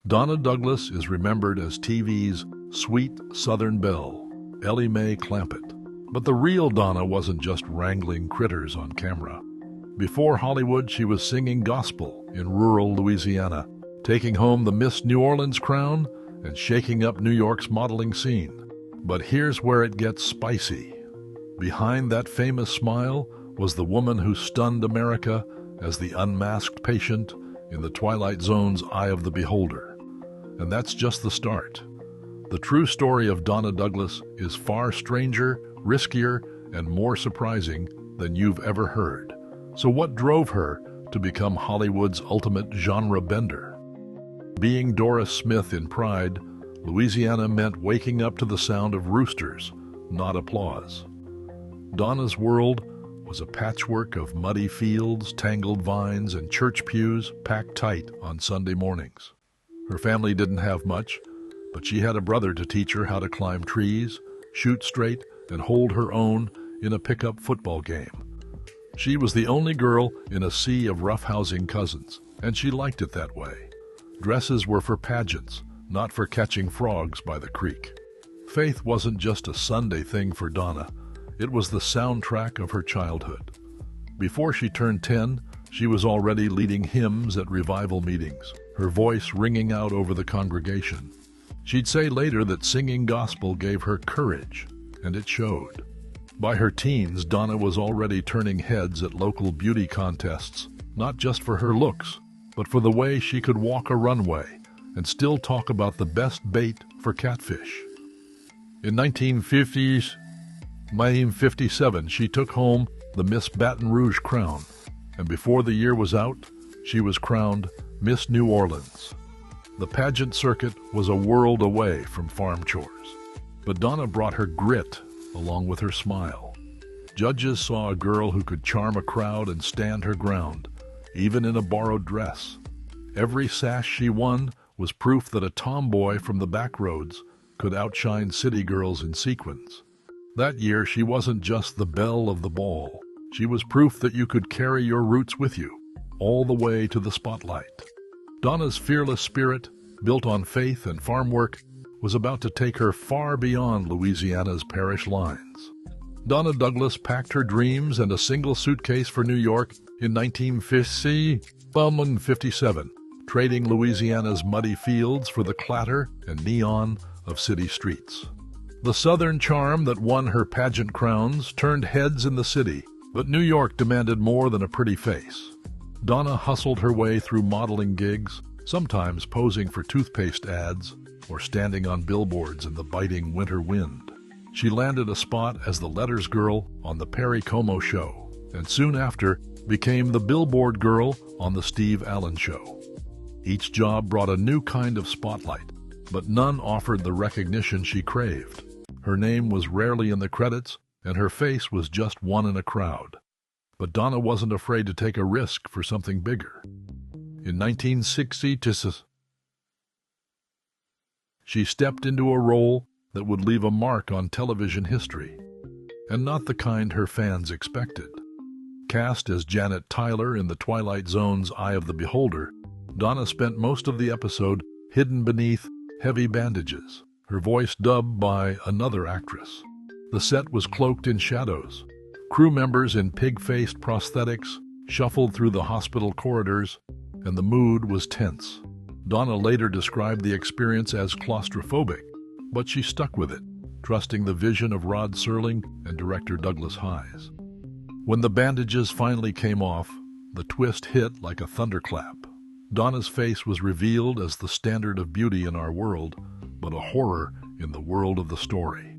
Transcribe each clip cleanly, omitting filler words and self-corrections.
Donna Douglas is remembered as TV's sweet Southern belle, Elly May Clampett. But the real Donna wasn't just wrangling critters on camera. Before Hollywood, she was singing gospel in rural Louisiana, taking home the Miss New Orleans crown and shaking up New York's modeling scene. But here's where it gets spicy. Behind that famous smile was the woman who stunned America as the unmasked patient in the Twilight Zone's Eye of the Beholder. And that's just the start. The true story of Donna Douglas is far stranger, riskier, and more surprising than you've ever heard. So what drove her to become Hollywood's ultimate genre bender? Being Doris Smith in Pride, Louisiana meant waking up to the sound of roosters, not applause. Donna's world was a patchwork of muddy fields, tangled vines, and church pews packed tight on Sunday mornings. Her family didn't have much, but she had a brother to teach her how to climb trees, shoot straight, and hold her own in a pickup football game. She was the only girl in a sea of roughhousing cousins, and she liked it that way. Dresses were for pageants, not for catching frogs by the creek. Faith wasn't just a Sunday thing for Donna. It was the soundtrack of her childhood. Before she turned 10, she was already leading hymns at revival meetings, her voice ringing out over the congregation. She'd say later that singing gospel gave her courage, and it showed. By her teens, Donna was already turning heads at local beauty contests, not just for her looks, but for the way she could walk a runway and still talk about the best bait for catfish. In 1957, she took home the Miss Baton Rouge crown, and before the year was out, she was crowned Miss New Orleans. The pageant circuit was a world away from farm chores, but Donna brought her grit along with her smile. Judges saw a girl who could charm a crowd and stand her ground, even in a borrowed dress. Every sash she won was proof that a tomboy from the back roads could outshine city girls in sequins. That year, she wasn't just the belle of the ball. She was proof that you could carry your roots with you, all the way to the spotlight. Donna's fearless spirit, built on faith and farm work, was about to take her far beyond Louisiana's parish lines. Donna Douglas packed her dreams and a single suitcase for New York in 1957, trading Louisiana's muddy fields for the clatter and neon of city streets. The Southern charm that won her pageant crowns turned heads in the city, but New York demanded more than a pretty face. Donna hustled her way through modeling gigs, sometimes posing for toothpaste ads or standing on billboards in the biting winter wind. She landed a spot as the letters girl on the Perry Como Show, and soon after became the billboard girl on the Steve Allen Show. Each job brought a new kind of spotlight, but none offered the recognition she craved. Her name was rarely in the credits, and her face was just one in a crowd. But Donna wasn't afraid to take a risk for something bigger. In 1960, she stepped into a role that would leave a mark on television history, and not the kind her fans expected. Cast as Janet Tyler in the Twilight Zone's Eye of the Beholder, Donna spent most of the episode hidden beneath heavy bandages, her voice dubbed by another actress. The set was cloaked in shadows. Crew members in pig-faced prosthetics shuffled through the hospital corridors, and the mood was tense. Donna later described the experience as claustrophobic, but she stuck with it, trusting the vision of Rod Serling and director Douglas Hise. When the bandages finally came off, the twist hit like a thunderclap. Donna's face was revealed as the standard of beauty in our world, but a horror in the world of the story.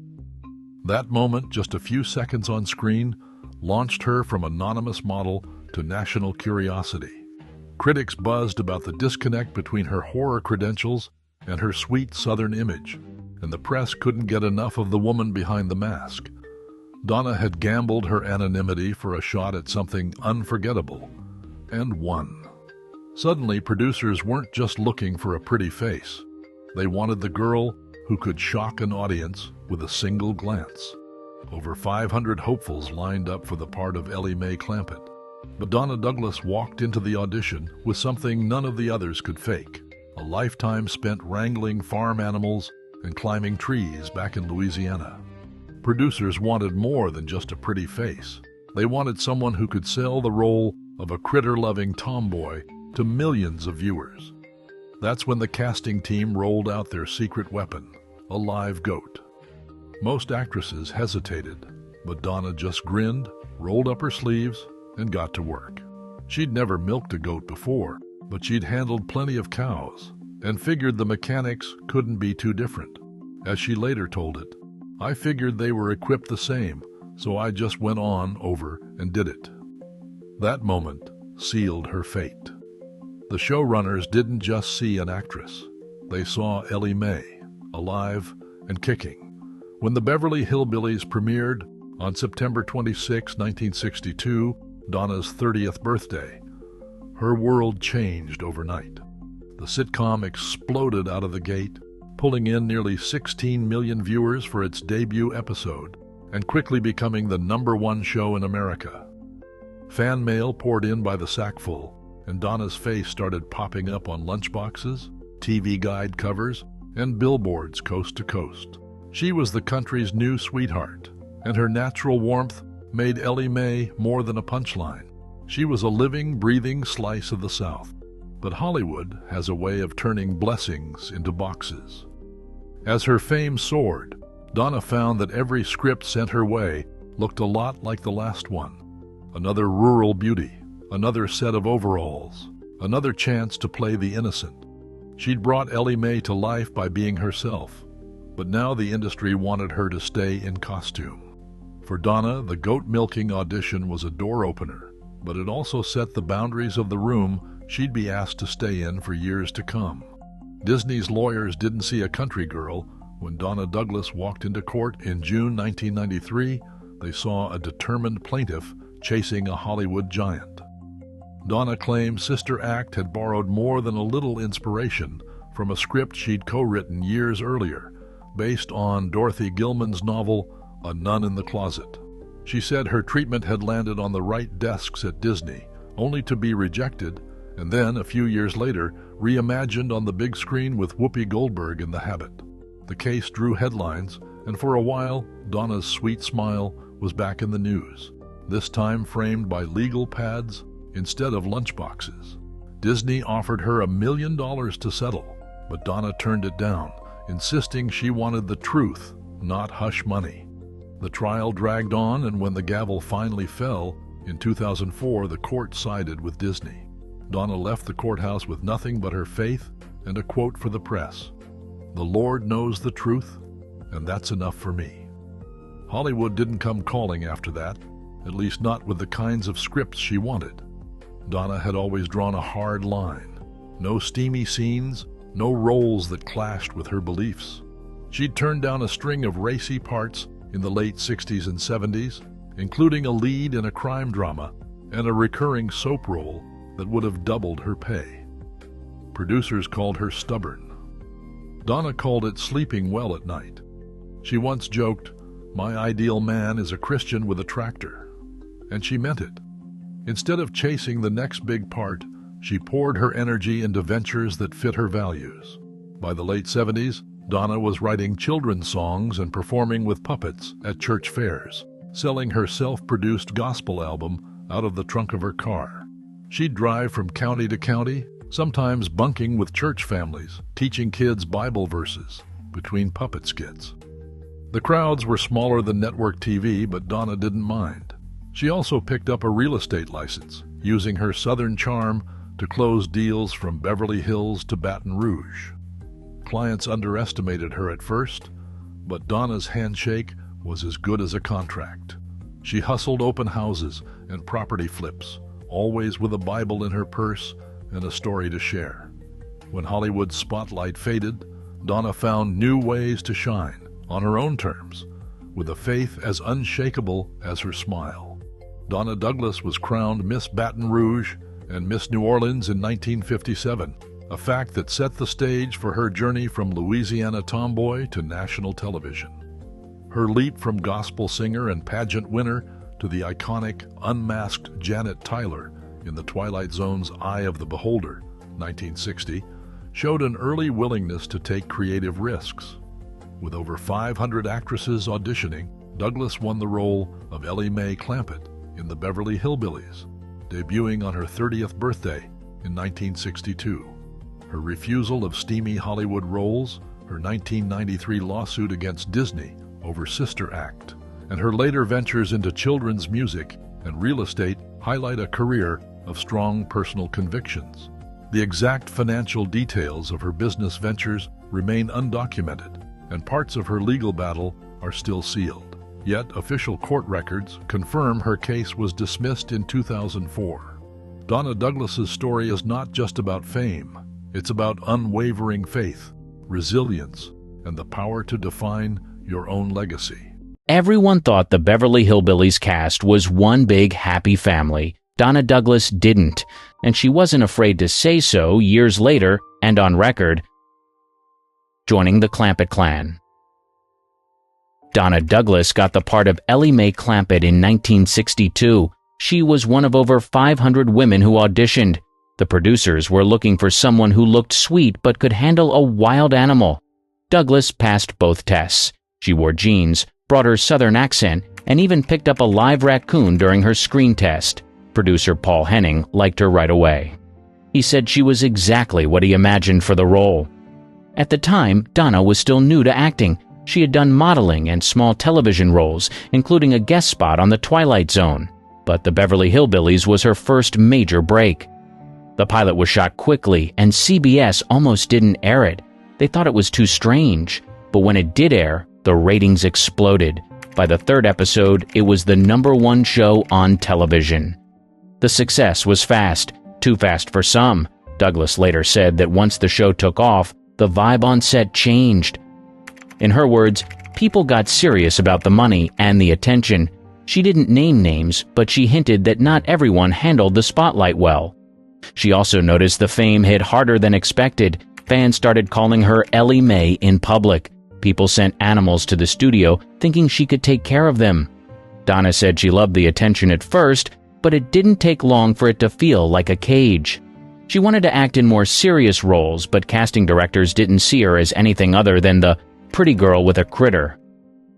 That moment, just a few seconds on screen, launched her from anonymous model to national curiosity. Critics buzzed about the disconnect between her horror credentials and her sweet Southern image, and the press couldn't get enough of the woman behind the mask. Donna had gambled her anonymity for a shot at something unforgettable, and won. Suddenly, producers weren't just looking for a pretty face. They wanted the girl who could shock an audience with a single glance. Over 500 hopefuls lined up for the part of Elly May Clampett. But Donna Douglas walked into the audition with something none of the others could fake: a lifetime spent wrangling farm animals and climbing trees back in Louisiana. Producers wanted more than just a pretty face. They wanted someone who could sell the role of a critter-loving tomboy to millions of viewers. That's when the casting team rolled out their secret weapon, a live goat. Most actresses hesitated, but Donna just grinned, rolled up her sleeves, and got to work. She'd never milked a goat before, but she'd handled plenty of cows and figured the mechanics couldn't be too different. As she later told it, "I figured they were equipped the same, so I just went on over and did it." That moment sealed her fate. The showrunners didn't just see an actress. They saw Elly May, alive and kicking. When the Beverly Hillbillies premiered on September 26, 1962, Donna's 30th birthday, her world changed overnight. The sitcom exploded out of the gate, pulling in nearly 16 million viewers for its debut episode and quickly becoming the #1 show in America. Fan mail poured in by the sackful, and Donna's face started popping up on lunchboxes, TV guide covers, and billboards coast to coast. She was the country's new sweetheart, and her natural warmth made Elly May more than a punchline. She was a living, breathing slice of the South. But Hollywood has a way of turning blessings into boxes. As her fame soared, Donna found that every script sent her way looked a lot like the last one. Another rural beauty, another set of overalls, another chance to play the innocent. She'd brought Elly May to life by being herself, but now the industry wanted her to stay in costume. For Donna, the goat-milking audition was a door opener, but it also set the boundaries of the room she'd be asked to stay in for years to come. Disney's lawyers didn't see a country girl. When Donna Douglas walked into court in June 1993, they saw a determined plaintiff chasing a Hollywood giant. Donna claimed Sister Act had borrowed more than a little inspiration from a script she'd co-written years earlier, based on Dorothy Gilman's novel A Nun in the Closet. She said her treatment had landed on the right desks at Disney, only to be rejected, and then, a few years later, reimagined on the big screen with Whoopi Goldberg in the habit. The case drew headlines, and for a while, Donna's sweet smile was back in the news, this time framed by legal pads instead of lunchboxes. Disney offered her $1 million to settle, but Donna turned it down, insisting she wanted the truth, not hush money. The trial dragged on, and when the gavel finally fell, in 2004, the court sided with Disney. Donna left the courthouse with nothing but her faith and a quote for the press: "The Lord knows the truth, and that's enough for me." Hollywood didn't come calling after that, at least not with the kinds of scripts she wanted. Donna had always drawn a hard line. No steamy scenes, no roles that clashed with her beliefs. She'd turned down a string of racy parts in the late 60s and 70s, including a lead in a crime drama and a recurring soap role that would have doubled her pay. Producers called her stubborn. Donna called it sleeping well at night. She once joked, "My ideal man is a Christian with a tractor." And she meant it. Instead of chasing the next big part, she poured her energy into ventures that fit her values. By the late 70s, Donna was writing children's songs and performing with puppets at church fairs, selling her self-produced gospel album out of the trunk of her car. She'd drive from county to county, sometimes bunking with church families, teaching kids Bible verses between puppet skits. The crowds were smaller than network TV, but Donna didn't mind. She also picked up a real estate license, using her southern charm to close deals from Beverly Hills to Baton Rouge. Clients underestimated her at first, but Donna's handshake was as good as a contract. She hustled open houses and property flips, always with a Bible in her purse and a story to share. When Hollywood's spotlight faded, Donna found new ways to shine, on her own terms, with a faith as unshakable as her smile. Donna Douglas was crowned Miss Baton Rouge and Miss New Orleans in 1957, a fact that set the stage for her journey from Louisiana tomboy to national television. Her leap from gospel singer and pageant winner to the iconic, unmasked Janet Tyler in The Twilight Zone's Eye of the Beholder, 1960, showed an early willingness to take creative risks. With over 500 actresses auditioning, Douglas won the role of Elly May Clampett in the Beverly Hillbillies, debuting on her 30th birthday in 1962. Her refusal of steamy Hollywood roles, her 1993 lawsuit against Disney over Sister Act, and her later ventures into children's music and real estate highlight a career of strong personal convictions. The exact financial details of her business ventures remain undocumented, and parts of her legal battle are still sealed. Yet official court records confirm her case was dismissed in 2004. Donna Douglas's story is not just about fame. It's about unwavering faith, resilience, and the power to define your own legacy. Everyone thought the Beverly Hillbillies cast was one big happy family. Donna Douglas didn't, and she wasn't afraid to say so years later and on record, joining the Clampett clan. Donna Douglas got the part of Elly May Clampett in 1962. She was one of over 500 women who auditioned. The producers were looking for someone who looked sweet but could handle a wild animal. Douglas passed both tests. She wore jeans, brought her southern accent, and even picked up a live raccoon during her screen test. Producer Paul Henning liked her right away. He said she was exactly what he imagined for the role. At the time, Donna was still new to acting. She had done modeling and small television roles, including a guest spot on The Twilight Zone. But the Beverly Hillbillies was her first major break. The pilot was shot quickly, and CBS almost didn't air it. They thought it was too strange. But when it did air, the ratings exploded. By the third episode, it was the #1 show on television. The success was fast, too fast for some. Douglas later said that once the show took off, the vibe on set changed. In her words, people got serious about the money and the attention. She didn't name names, but she hinted that not everyone handled the spotlight well. She also noticed the fame hit harder than expected. Fans started calling her Elly May in public. People sent animals to the studio thinking she could take care of them. Donna said she loved the attention at first, but it didn't take long for it to feel like a cage. She wanted to act in more serious roles, but casting directors didn't see her as anything other than the pretty girl with a critter.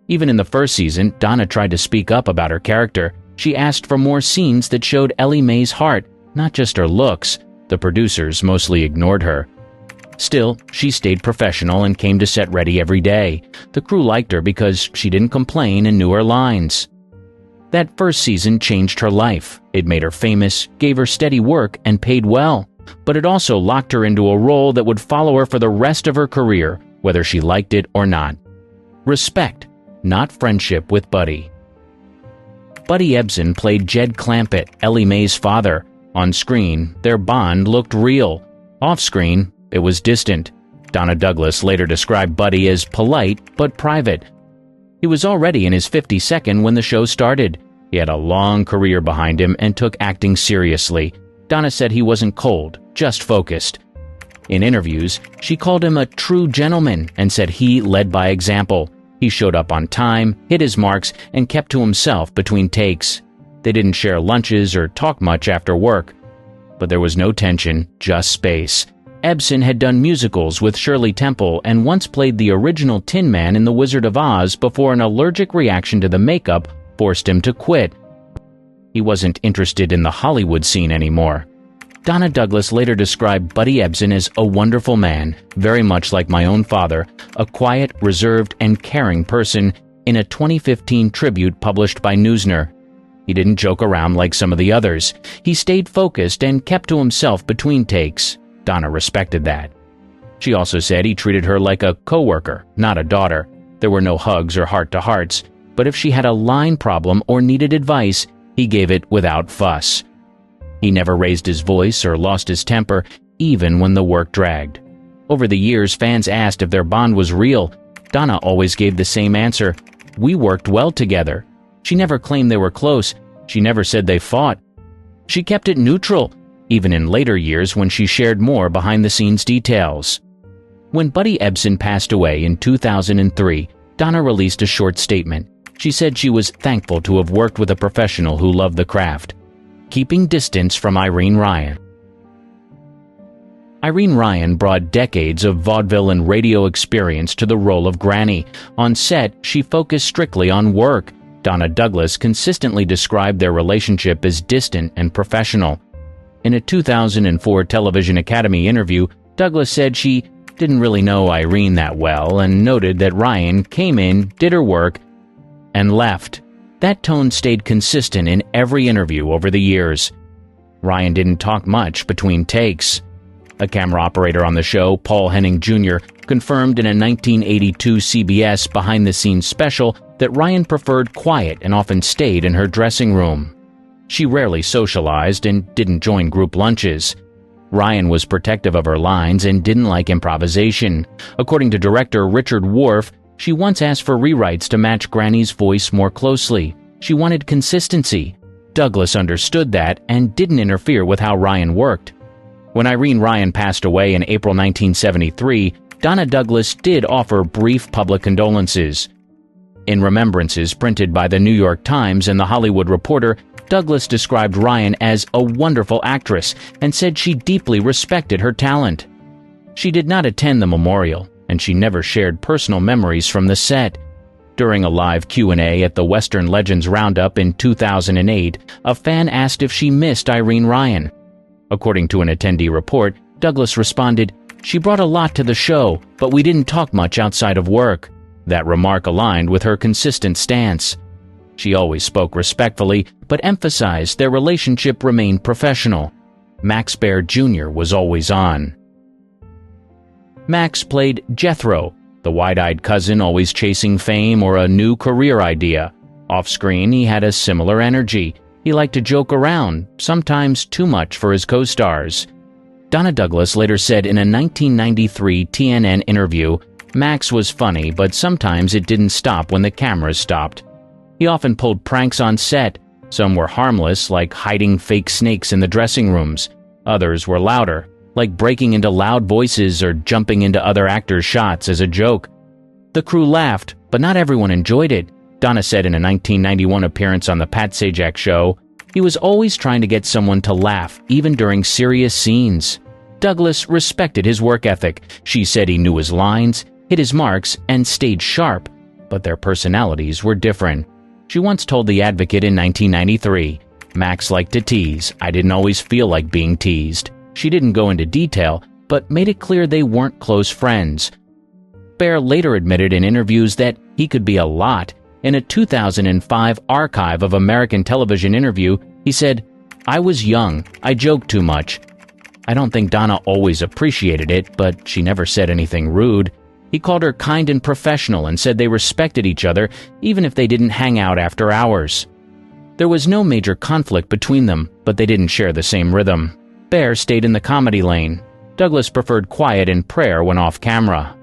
Even in the first season, Donna tried to speak up about her character. She asked for more scenes that showed Elly May's heart, not just her looks. The producers mostly ignored her. Still, she stayed professional and came to set ready every day. The crew liked her because she didn't complain and knew her lines. That first season changed her life. It made her famous, gave her steady work, and paid well. But it also locked her into a role that would follow her for the rest of her career, whether she liked it or not. Respect, not friendship with Buddy. Buddy Ebsen played Jed Clampett, Elly May's father. On screen, their bond looked real. Off-screen, it was distant. Donna Douglas later described Buddy as polite but private. He was already in his 52nd when the show started. He had a long career behind him and took acting seriously. Donna said he wasn't cold, just focused. In interviews, she called him a true gentleman and said he led by example. He showed up on time, hit his marks, and kept to himself between takes. They didn't share lunches or talk much after work. But there was no tension, just space. Ebsen had done musicals with Shirley Temple and once played the original Tin Man in The Wizard of Oz before an allergic reaction to the makeup forced him to quit. He wasn't interested in the Hollywood scene anymore. Donna Douglas later described Buddy Ebsen as a wonderful man, very much like my own father, a quiet, reserved, and caring person, in a 2015 tribute published by Newsner. He didn't joke around like some of the others. He stayed focused and kept to himself between takes. Donna respected that. She also said he treated her like a coworker, not a daughter. There were no hugs or heart-to-hearts, but if she had a line problem or needed advice, he gave it without fuss. He never raised his voice or lost his temper, even when the work dragged. Over the years, fans asked if their bond was real. Donna always gave the same answer: "We worked well together." She never claimed they were close. She never said they fought. She kept it neutral, even in later years when she shared more behind-the-scenes details. When Buddy Ebsen passed away in 2003, Donna released a short statement. She said she was thankful to have worked with a professional who loved the craft. Keeping distance from Irene Ryan. Irene Ryan brought decades of vaudeville and radio experience to the role of Granny. On set, she focused strictly on work. Donna Douglas consistently described their relationship as distant and professional. In a 2004 Television Academy interview, Douglas said she didn't really know Irene that well and noted that Ryan came in, did her work, and left. That tone stayed consistent in every interview over the years. Ryan didn't talk much between takes. A camera operator on the show, Paul Henning Jr., confirmed in a 1982 CBS behind-the-scenes special that Ryan preferred quiet and often stayed in her dressing room. She rarely socialized and didn't join group lunches. Ryan was protective of her lines and didn't like improvisation. According to director Richard Worf, she once asked for rewrites to match Granny's voice more closely. She wanted consistency. Douglas understood that and didn't interfere with how Ryan worked. When Irene Ryan passed away in April 1973, Donna Douglas did offer brief public condolences. In remembrances printed by the New York Times and The Hollywood Reporter, Douglas described Ryan as a wonderful actress and said she deeply respected her talent. She did not attend the memorial, and she never shared personal memories from the set. During a live Q&A at the Western Legends Roundup in 2008, a fan asked if she missed Irene Ryan. According to an attendee report, Douglas responded, "She brought a lot to the show, but we didn't talk much outside of work." That remark aligned with her consistent stance. She always spoke respectfully, but emphasized their relationship remained professional. Max Baer Jr. was always on. Max played Jethro, the wide-eyed cousin always chasing fame or a new career idea. Off-screen, he had a similar energy. He liked to joke around, sometimes too much for his co-stars. Donna Douglas later said in a 1993 TNN interview, "Max was funny, but sometimes it didn't stop when the cameras stopped. He often pulled pranks on set. Some were harmless, like hiding fake snakes in the dressing rooms. Others were louder, like breaking into loud voices or jumping into other actors' shots as a joke. The crew laughed, but not everyone enjoyed it." Donna said in a 1991 appearance on The Pat Sajak Show, "He was always trying to get someone to laugh, even during serious scenes." Douglas respected his work ethic. She said he knew his lines, hit his marks, and stayed sharp, but their personalities were different. She once told The Advocate in 1993, "Max liked to tease. I didn't always feel like being teased." She didn't go into detail, but made it clear they weren't close friends. Baer later admitted in interviews that he could be a lot. In a 2005 Archive of American Television interview, he said, "I was young. I joked too much." I don't think Donna always appreciated it, but she never said anything rude. He called her kind and professional and said they respected each other even if they didn't hang out after hours. There was no major conflict between them, but they didn't share the same rhythm. Baer stayed in the comedy lane. Douglas preferred quiet and prayer when off camera.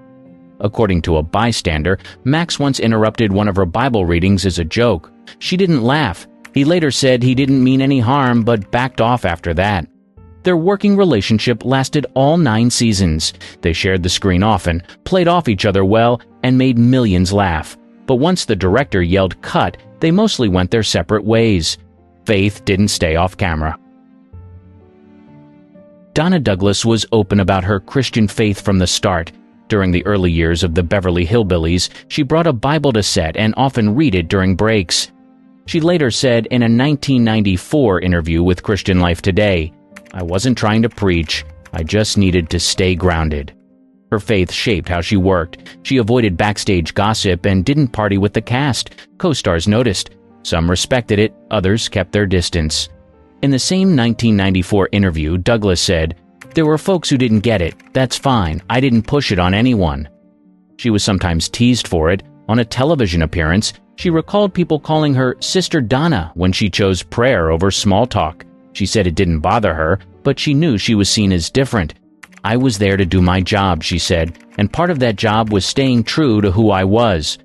According to a bystander, Max once interrupted one of her Bible readings as a joke. She didn't laugh. He later said he didn't mean any harm but backed off after that. Their working relationship lasted all 9 seasons. They shared the screen often, played off each other well, and made millions laugh. But once the director yelled cut, they mostly went their separate ways. Faith didn't stay off camera. Donna Douglas was open about her Christian faith from the start. During the early years of the Beverly Hillbillies, she brought a Bible to set and often read it during breaks. She later said in a 1994 interview with Christian Life Today, "I wasn't trying to preach. I just needed to stay grounded." Her faith shaped how she worked. She avoided backstage gossip and didn't party with the cast. Co-stars noticed. Some respected it, others kept their distance. In the same 1994 interview, Douglas said, "There were folks who didn't get it. That's fine. I didn't push it on anyone." She was sometimes teased for it. On a television appearance, she recalled people calling her Sister Donna when she chose prayer over small talk. She said it didn't bother her, but she knew she was seen as different. "I was there to do my job," she said, "and part of that job was staying true to who I was."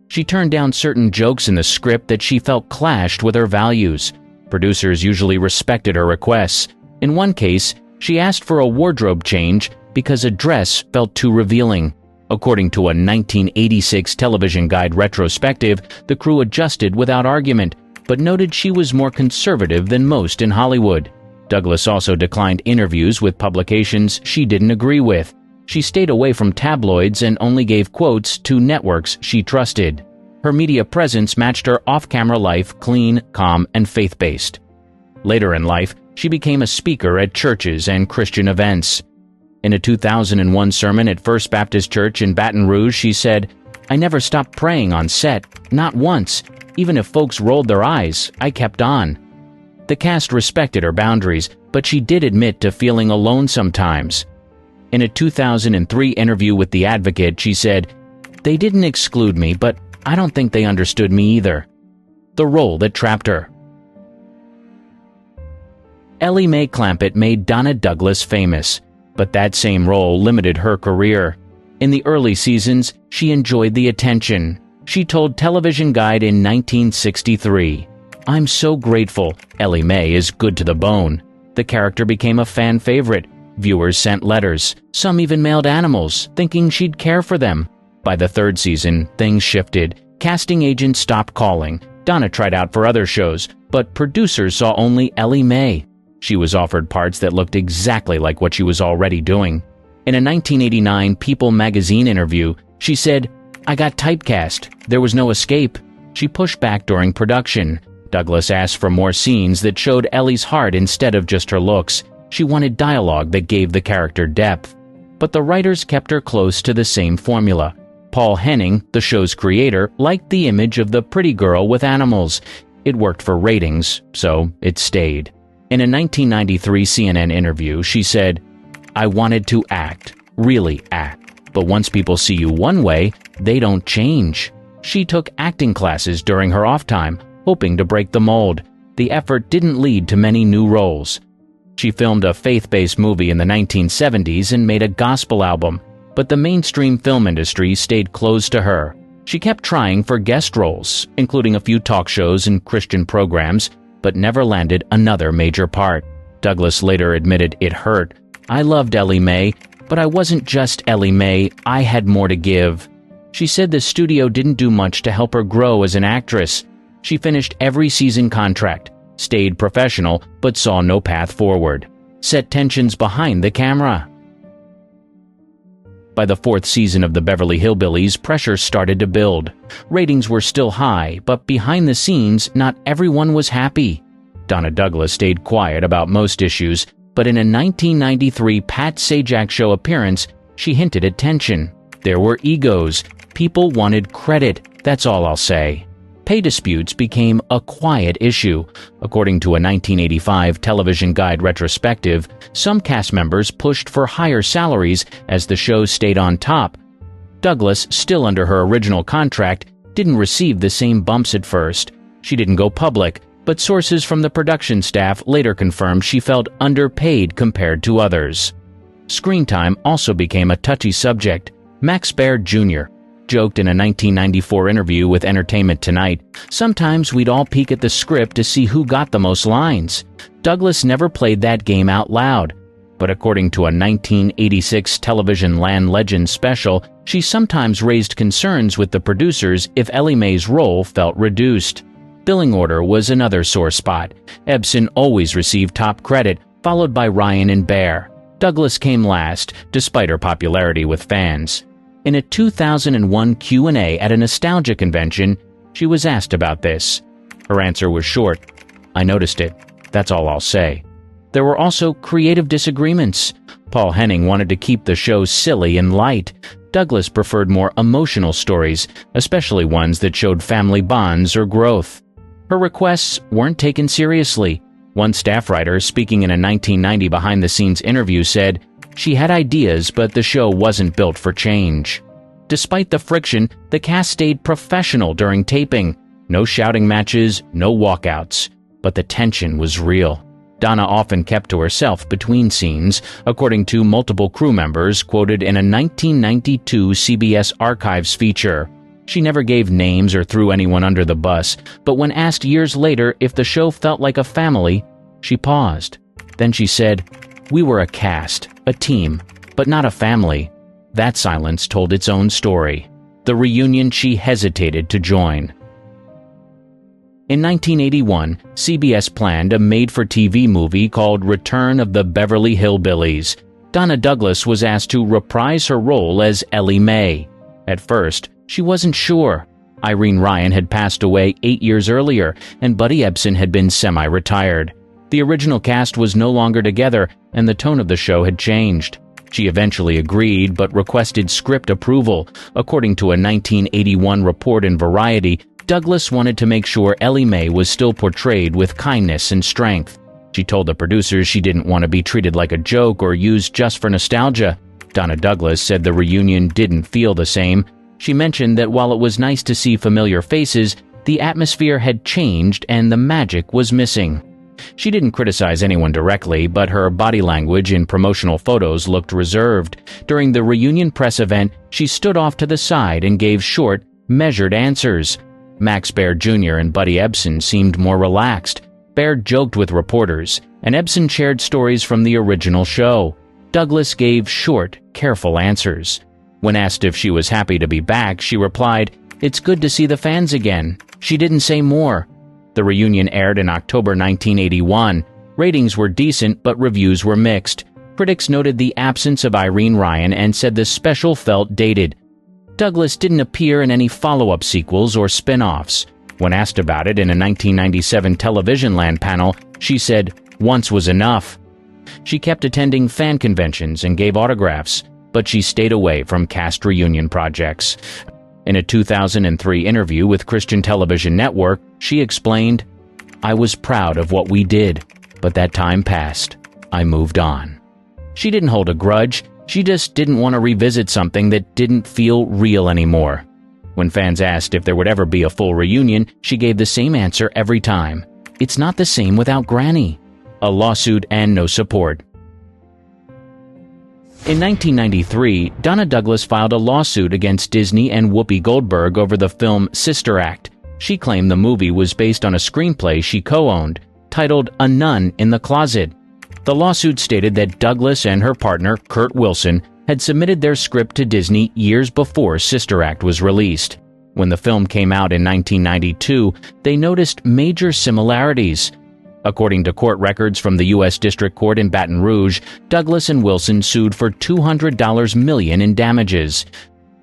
She turned down certain jokes in the script that she felt clashed with her values. Producers usually respected her requests. In one case, she asked for a wardrobe change because a dress felt too revealing. According to a 1986 Television Guide retrospective, the crew adjusted without argument, but noted she was more conservative than most in Hollywood. Douglas also declined interviews with publications she didn't agree with. She stayed away from tabloids and only gave quotes to networks she trusted. Her media presence matched her off-camera life, clean, calm, and faith-based. Later in life, she became a speaker at churches and Christian events. In a 2001 sermon at First Baptist Church in Baton Rouge, she said, "I never stopped praying on set, not once. Even if folks rolled their eyes, I kept on." The cast respected her boundaries, but she did admit to feeling alone sometimes. In a 2003 interview with The Advocate, she said, "They didn't exclude me, but I don't think they understood me either." The role that trapped her. Elly May Clampett made Donna Douglas famous, but that same role limited her career. In the early seasons, she enjoyed the attention. She told Television Guide in 1963, "I'm so grateful. Elly May is good to the bone." The character became a fan favorite. Viewers sent letters. Some even mailed animals, thinking she'd care for them. By the third season, things shifted. Casting agents stopped calling. Donna tried out for other shows, but producers saw only Elly May. She was offered parts that looked exactly like what she was already doing. In a 1989 People magazine interview, she said, "I got typecast. There was no escape." She pushed back during production. Douglas asked for more scenes that showed Elly's heart instead of just her looks. She wanted dialogue that gave the character depth. But the writers kept her close to the same formula. Paul Henning, the show's creator, liked the image of the pretty girl with animals. It worked for ratings, so it stayed. In a 1993 CNN interview, she said, "I wanted to act, really act. But once people see you one way, they don't change." She took acting classes during her off time, hoping to break the mold. The effort didn't lead to many new roles. She filmed a faith-based movie in the 1970s and made a gospel album, but the mainstream film industry stayed closed to her. She kept trying for guest roles, including a few talk shows and Christian programs, but never landed another major part. Douglas later admitted it hurt. "I loved Elly May, but I wasn't just Elly May, I had more to give." She said the studio didn't do much to help her grow as an actress. She finished every season contract, stayed professional, but saw no path forward. Set tensions behind the camera. By the fourth season of the Beverly Hillbillies, pressure started to build. Ratings were still high, but behind the scenes, not everyone was happy. Donna Douglas stayed quiet about most issues, but in a 1993 Pat Sajak Show appearance, she hinted at tension. There were egos. People wanted credit. That's all I'll say. Pay disputes became a quiet issue. According to a 1985 Television Guide retrospective, some cast members pushed for higher salaries as the show stayed on top. Douglas, still under her original contract, didn't receive the same bumps at first. She didn't go public, but sources from the production staff later confirmed she felt underpaid compared to others. Screen time also became a touchy subject. Max Baird Jr. joked in a 1994 interview with Entertainment Tonight, "Sometimes we'd all peek at the script to see who got the most lines." Douglas never played that game out loud. But according to a 1986 Television Land Legends special, she sometimes raised concerns with the producers if Elly May's role felt reduced. Billing order was another sore spot. Ebsen always received top credit, followed by Ryan and Bear. Douglas came last, despite her popularity with fans. In a 2001 Q&A at a nostalgia convention, she was asked about this. Her answer was short, "I noticed it. That's all I'll say." There were also creative disagreements. Paul Henning wanted to keep the show silly and light. Douglas preferred more emotional stories, especially ones that showed family bonds or growth. Her requests weren't taken seriously. One staff writer, speaking in a 1990 behind-the-scenes interview, said, "She had ideas, but the show wasn't built for change." Despite the friction, the cast stayed professional during taping. No shouting matches, no walkouts. But the tension was real. Donna often kept to herself between scenes, according to multiple crew members quoted in a 1992 CBS Archives feature. She never gave names or threw anyone under the bus, but when asked years later if the show felt like a family, she paused. Then she said, "We were a cast, a team, but not a family." That silence told its own story. The reunion she hesitated to join. In 1981, CBS planned a made-for-TV movie called Return of the Beverly Hillbillies. Donna Douglas was asked to reprise her role as Elly May. At first, she wasn't sure. Irene Ryan had passed away 8 years earlier, and Buddy Ebsen had been semi-retired. The original cast was no longer together, and the tone of the show had changed. She eventually agreed, but requested script approval. According to a 1981 report in Variety, Douglas wanted to make sure Elly May was still portrayed with kindness and strength. She told the producers she didn't want to be treated like a joke or used just for nostalgia. Donna Douglas said the reunion didn't feel the same. She mentioned that while it was nice to see familiar faces, the atmosphere had changed and the magic was missing. She didn't criticize anyone directly, but her body language in promotional photos looked reserved. During the reunion press event, she stood off to the side and gave short, measured answers. Max Baird Jr. and Buddy Ebsen seemed more relaxed. Baird joked with reporters, and Ebsen shared stories from the original show. Douglas gave short, careful answers. When asked if she was happy to be back, she replied, "It's good to see the fans again." She didn't say more. The reunion aired in October 1981. Ratings were decent, but reviews were mixed. Critics noted the absence of Irene Ryan and said the special felt dated. Douglas didn't appear in any follow-up sequels or spin-offs. When asked about it in a 1997 Television Land panel, she said, "Once was enough." She kept attending fan conventions and gave autographs, but she stayed away from cast reunion projects. In a 2003 interview with Christian Television Network, she explained, "I was proud of what we did, but that time passed. I moved on." She didn't hold a grudge, she just didn't want to revisit something that didn't feel real anymore. When fans asked if there would ever be a full reunion, she gave the same answer every time. "It's not the same without Granny." A lawsuit and no support. In 1993, Donna Douglas filed a lawsuit against Disney and Whoopi Goldberg over the film Sister Act. She claimed the movie was based on a screenplay she co-owned, titled A Nun in the Closet. The lawsuit stated that Douglas and her partner, Kurt Wilson, had submitted their script to Disney years before Sister Act was released. When the film came out in 1992, they noticed major similarities. According to court records from the U.S. District Court in Baton Rouge, Douglas and Wilson sued for $200 million in damages.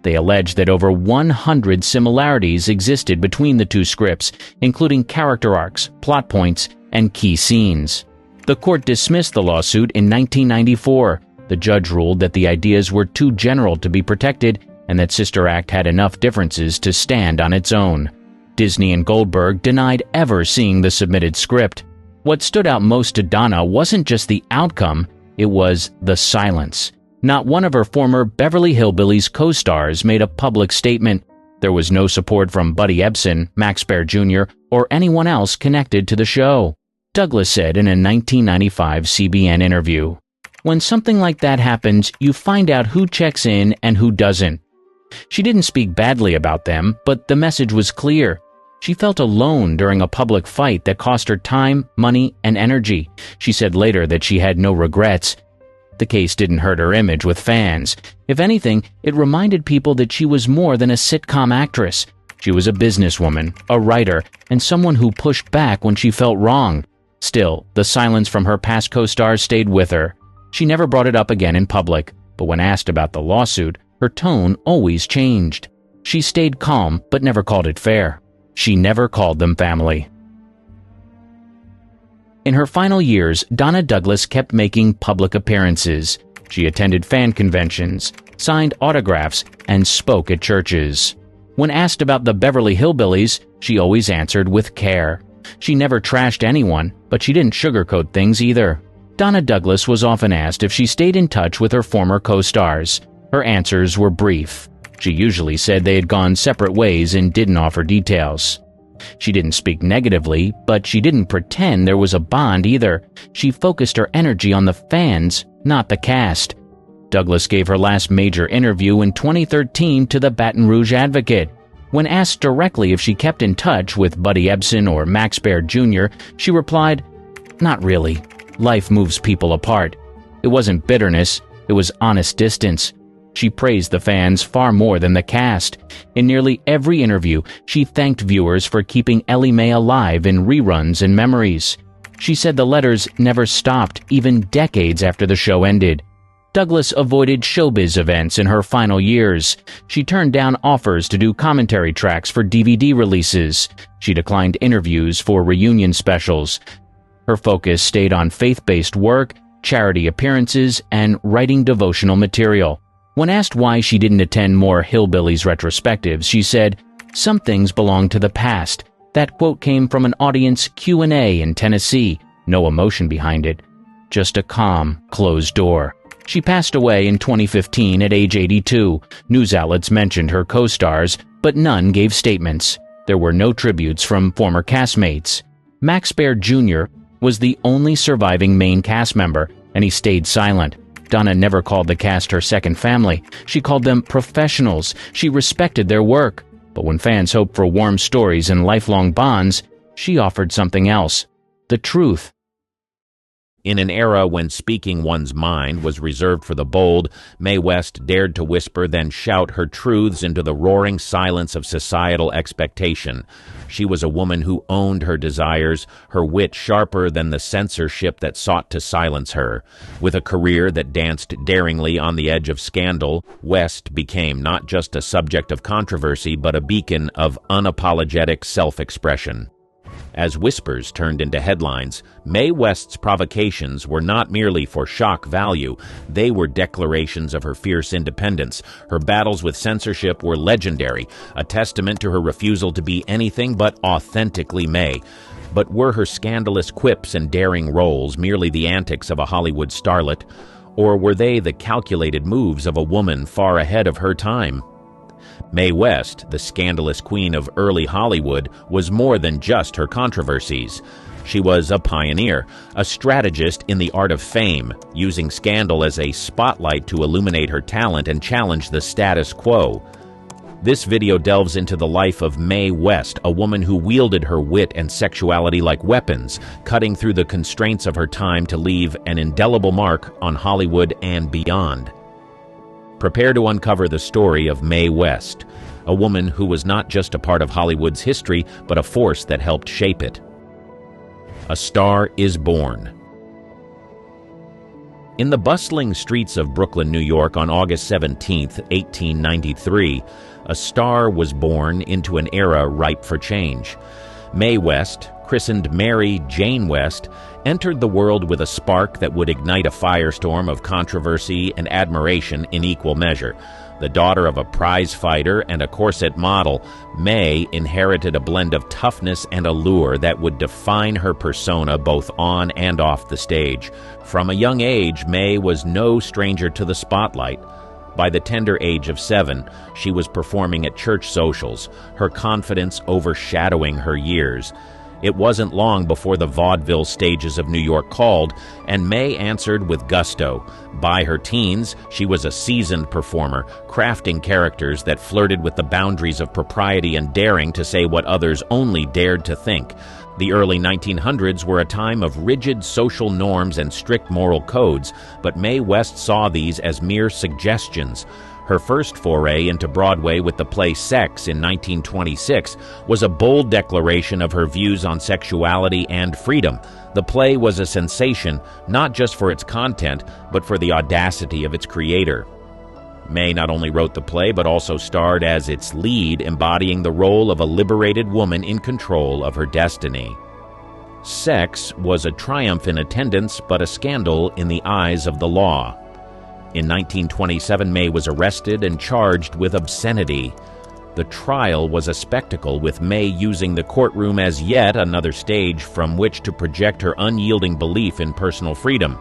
They alleged that over 100 similarities existed between the two scripts, including character arcs, plot points, and key scenes. The court dismissed the lawsuit in 1994. The judge ruled that the ideas were too general to be protected and that Sister Act had enough differences to stand on its own. Disney and Goldberg denied ever seeing the submitted script. What stood out most to Donna wasn't just the outcome, it was the silence. Not one of her former Beverly Hillbillies co-stars made a public statement. There was no support from Buddy Ebsen, Max Baird Jr., or anyone else connected to the show. Douglas said in a 1995 CBN interview, "When something like that happens, you find out who checks in and who doesn't." She didn't speak badly about them, but the message was clear. She felt alone during a public fight that cost her time, money, and energy. She said later that she had no regrets. The case didn't hurt her image with fans. If anything, it reminded people that she was more than a sitcom actress. She was a businesswoman, a writer, and someone who pushed back when she felt wrong. Still, the silence from her past co-stars stayed with her. She never brought it up again in public, but when asked about the lawsuit, her tone always changed. She stayed calm, but never called it fair. She never called them family. In her final years, Donna Douglas kept making public appearances. She attended fan conventions, signed autographs, and spoke at churches. When asked about the Beverly Hillbillies, she always answered with care. She never trashed anyone, but she didn't sugarcoat things either. Donna Douglas was often asked if she stayed in touch with her former co-stars. Her answers were brief. She usually said they had gone separate ways and didn't offer details. She didn't speak negatively, but she didn't pretend there was a bond either. She focused her energy on the fans, not the cast. Douglas gave her last major interview in 2013 to the Baton Rouge Advocate. When asked directly if she kept in touch with Buddy Ebsen or Max Baird Jr., she replied, "Not really. Life moves people apart." It wasn't bitterness, it was honest distance. She praised the fans far more than the cast. In nearly every interview, she thanked viewers for keeping Elly May alive in reruns and memories. She said the letters never stopped, even decades after the show ended. Douglas avoided showbiz events in her final years. She turned down offers to do commentary tracks for DVD releases. She declined interviews for reunion specials. Her focus stayed on faith-based work, charity appearances, and writing devotional material. When asked why she didn't attend more Hillbillies retrospectives, she said, "Some things belong to the past." That quote came from an audience Q&A in Tennessee. No emotion behind it. Just a calm, closed door. She passed away in 2015 at age 82. News outlets mentioned her co-stars, but none gave statements. There were no tributes from former castmates. Max Baird Jr. was the only surviving main cast member, and he stayed silent. Donna never called the cast her second family. She called them professionals. She respected their work. But when fans hoped for warm stories and lifelong bonds, she offered something else: the truth. In an era when speaking one's mind was reserved for the bold, Mae West dared to whisper, then shout her truths into the roaring silence of societal expectation. She was a woman who owned her desires, her wit sharper than the censorship that sought to silence her. With a career that danced daringly on the edge of scandal, West became not just a subject of controversy, but a beacon of unapologetic self-expression. As whispers turned into headlines, Mae West's provocations were not merely for shock value. They were declarations of her fierce independence. Her battles with censorship were legendary, a testament to her refusal to be anything but authentically Mae. But were her scandalous quips and daring roles merely the antics of a Hollywood starlet, or were they the calculated moves of a woman far ahead of her time? Mae West, the scandalous queen of early Hollywood, was more than just her controversies. She was a pioneer, a strategist in the art of fame, using scandal as a spotlight to illuminate her talent and challenge the status quo. This video delves into the life of Mae West, a woman who wielded her wit and sexuality like weapons, cutting through the constraints of her time to leave an indelible mark on Hollywood and beyond. Prepare to uncover the story of Mae West, a woman who was not just a part of Hollywood's history, but a force that helped shape it. A Star is Born. In the bustling streets of Brooklyn, New York, on August 17, 1893, a star was born into an era ripe for change. Mae West, christened Mary Jane West, entered the world with a spark that would ignite a firestorm of controversy and admiration in equal measure. The daughter of a prize fighter and a corset model, Mae inherited a blend of toughness and allure that would define her persona both on and off the stage. From a young age, Mae was no stranger to the spotlight. By the tender age of 7, she was performing at church socials, her confidence overshadowing her years. It wasn't long before the vaudeville stages of New York called, and Mae answered with gusto. By her teens, she was a seasoned performer, crafting characters that flirted with the boundaries of propriety and daring to say what others only dared to think. The early 1900s were a time of rigid social norms and strict moral codes, but Mae West saw these as mere suggestions. Her first foray into Broadway with the play Sex in 1926 was a bold declaration of her views on sexuality and freedom. The play was a sensation, not just for its content, but for the audacity of its creator. Mae not only wrote the play, but also starred as its lead, embodying the role of a liberated woman in control of her destiny. Sex was a triumph in attendance, but a scandal in the eyes of the law. In 1927, Mae was arrested and charged with obscenity. The trial was a spectacle, with Mae using the courtroom as yet another stage from which to project her unyielding belief in personal freedom.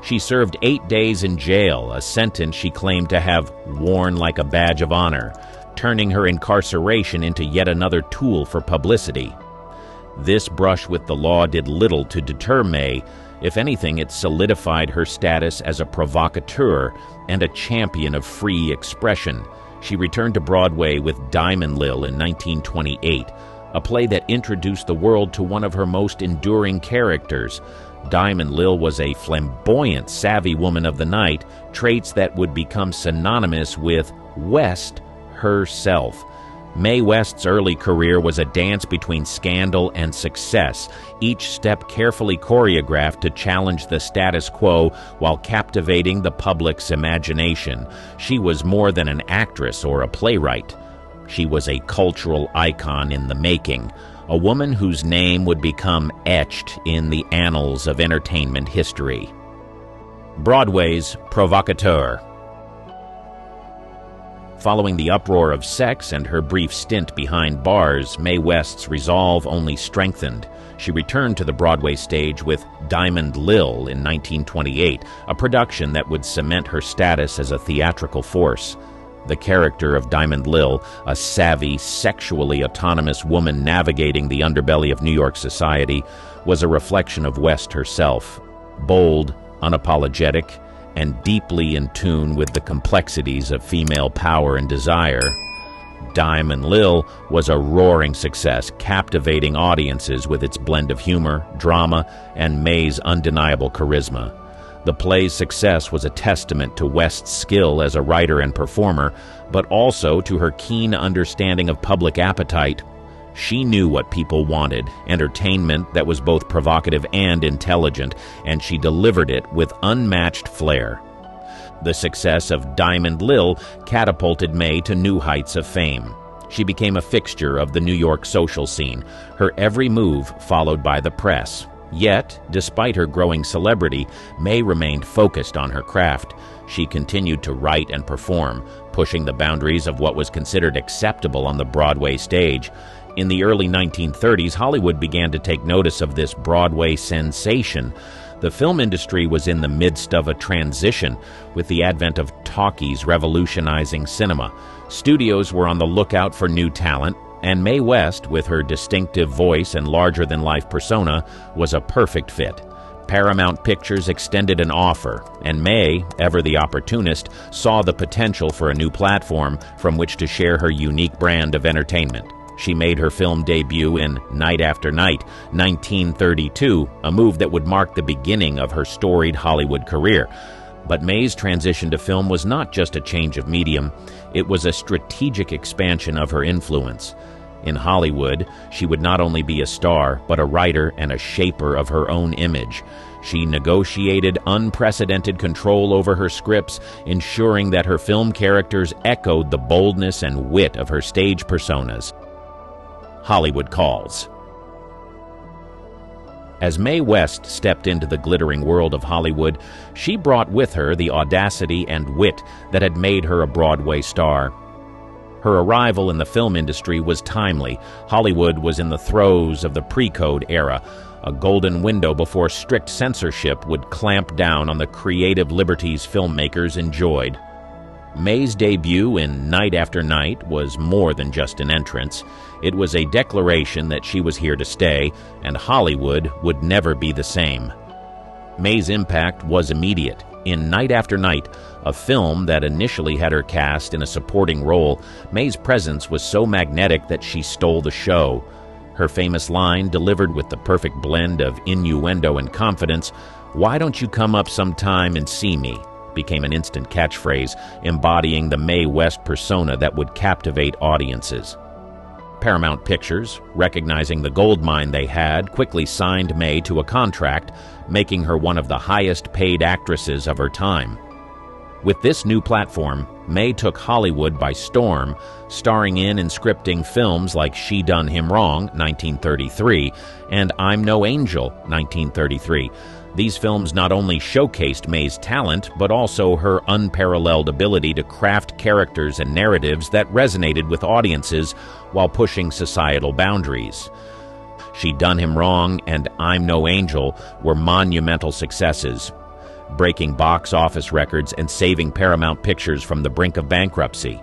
She served 8 days in jail, a sentence she claimed to have worn like a badge of honor, turning her incarceration into yet another tool for publicity. This brush with the law did little to deter Mae. If anything, it solidified her status as a provocateur and a champion of free expression. She returned to Broadway with Diamond Lil in 1928, a play that introduced the world to one of her most enduring characters. Diamond Lil was a flamboyant, savvy woman of the night, traits that would become synonymous with West herself. Mae West's early career was a dance between scandal and success, each step carefully choreographed to challenge the status quo while captivating the public's imagination. She was more than an actress or a playwright. She was a cultural icon in the making, a woman whose name would become etched in the annals of entertainment history. Broadway's provocateur. Following the uproar of sex and her brief stint behind bars, Mae West's resolve only strengthened. She returned to the Broadway stage with Diamond Lil in 1928, a production that would cement her status as a theatrical force. The character of Diamond Lil, a savvy, sexually autonomous woman navigating the underbelly of New York society, was a reflection of West herself, bold, unapologetic, and deeply in tune with the complexities of female power and desire. Diamond Lil was a roaring success, captivating audiences with its blend of humor, drama, and Mae's undeniable charisma. The play's success was a testament to West's skill as a writer and performer, but also to her keen understanding of public appetite. She knew what people wanted, entertainment that was both provocative and intelligent, and she delivered it with unmatched flair. The success of Diamond Lil catapulted Mae to new heights of fame. She became a fixture of the New York social scene, her every move followed by the press. Yet, despite her growing celebrity, Mae remained focused on her craft. She continued to write and perform, pushing the boundaries of what was considered acceptable on the Broadway stage. In the early 1930s, Hollywood began to take notice of this Broadway sensation. The film industry was in the midst of a transition, with the advent of talkies revolutionizing cinema. Studios were on the lookout for new talent, and Mae West, with her distinctive voice and larger-than-life persona, was a perfect fit. Paramount Pictures extended an offer, and Mae, ever the opportunist, saw the potential for a new platform from which to share her unique brand of entertainment. She made her film debut in Night After Night, 1932, a move that would mark the beginning of her storied Hollywood career. But Mae's transition to film was not just a change of medium, it was a strategic expansion of her influence. In Hollywood, she would not only be a star, but a writer and a shaper of her own image. She negotiated unprecedented control over her scripts, ensuring that her film characters echoed the boldness and wit of her stage personas. Hollywood calls. As Mae West stepped into the glittering world of Hollywood, she brought with her the audacity and wit that had made her a Broadway star. Her arrival in the film industry was timely. Hollywood was in the throes of the pre-code era, a golden window before strict censorship would clamp down on the creative liberties filmmakers enjoyed. Mae's debut in Night After Night was more than just an entrance. It was a declaration that she was here to stay, and Hollywood would never be the same. Mae's impact was immediate. In Night After Night, a film that initially had her cast in a supporting role, Mae's presence was so magnetic that she stole the show. Her famous line, delivered with the perfect blend of innuendo and confidence, "Why don't you come up sometime and see me?" became an instant catchphrase, embodying the Mae West persona that would captivate audiences. Paramount Pictures, recognizing the goldmine they had, quickly signed Mae to a contract, making her one of the highest-paid actresses of her time. With this new platform, Mae took Hollywood by storm, starring in and scripting films like She Done Him Wrong, 1933, and I'm No Angel, 1933. These films not only showcased Mae's talent, but also her unparalleled ability to craft characters and narratives that resonated with audiences while pushing societal boundaries. She Done Him Wrong and I'm No Angel were monumental successes, breaking box office records and saving Paramount Pictures from the brink of bankruptcy.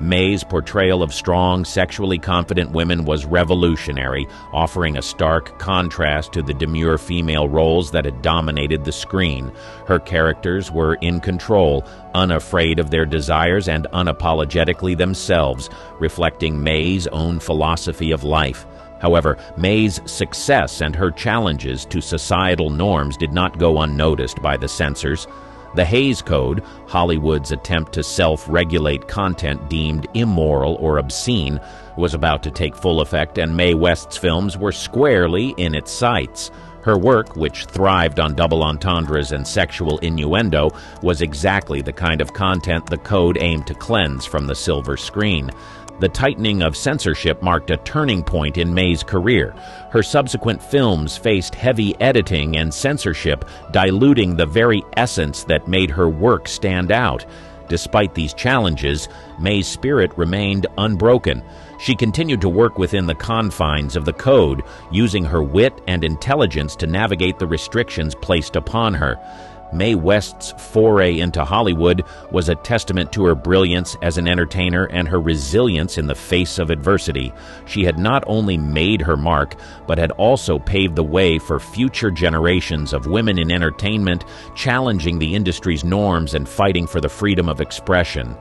May's portrayal of strong, sexually confident women was revolutionary, offering a stark contrast to the demure female roles that had dominated the screen. Her characters were in control, unafraid of their desires and unapologetically themselves, reflecting May's own philosophy of life. However, May's success and her challenges to societal norms did not go unnoticed by the censors. The Hays Code, Hollywood's attempt to self-regulate content deemed immoral or obscene, was about to take full effect, and Mae West's films were squarely in its sights. Her work, which thrived on double entendres and sexual innuendo, was exactly the kind of content the code aimed to cleanse from the silver screen. The tightening of censorship marked a turning point in May's career. Her subsequent films faced heavy editing and censorship, diluting the very essence that made her work stand out. Despite these challenges, May's spirit remained unbroken. She continued to work within the confines of the code, using her wit and intelligence to navigate the restrictions placed upon her. Mae West's foray into Hollywood was a testament to her brilliance as an entertainer and her resilience in the face of adversity. She had not only made her mark, but had also paved the way for future generations of women in entertainment, challenging the industry's norms and fighting for the freedom of expression.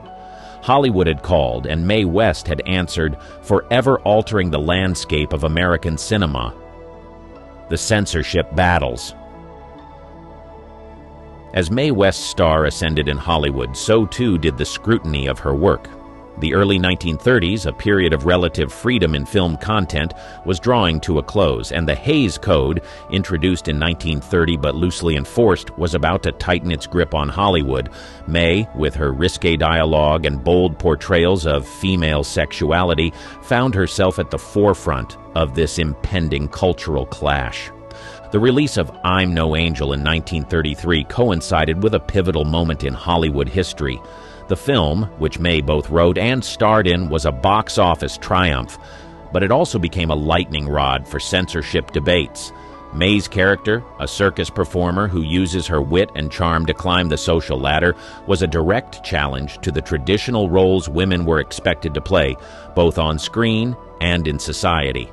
Hollywood had called, and Mae West had answered, forever altering the landscape of American cinema. The censorship battles. As Mae West's star ascended in Hollywood, so too did the scrutiny of her work. The early 1930s, a period of relative freedom in film content, was drawing to a close, and the Hays Code, introduced in 1930 but loosely enforced, was about to tighten its grip on Hollywood. Mae, with her risque dialogue and bold portrayals of female sexuality, found herself at the forefront of this impending cultural clash. The release of I'm No Angel in 1933 coincided with a pivotal moment in Hollywood history. The film, which Mae both wrote and starred in, was a box office triumph, but it also became a lightning rod for censorship debates. Mae's character, a circus performer who uses her wit and charm to climb the social ladder, was a direct challenge to the traditional roles women were expected to play, both on screen and in society.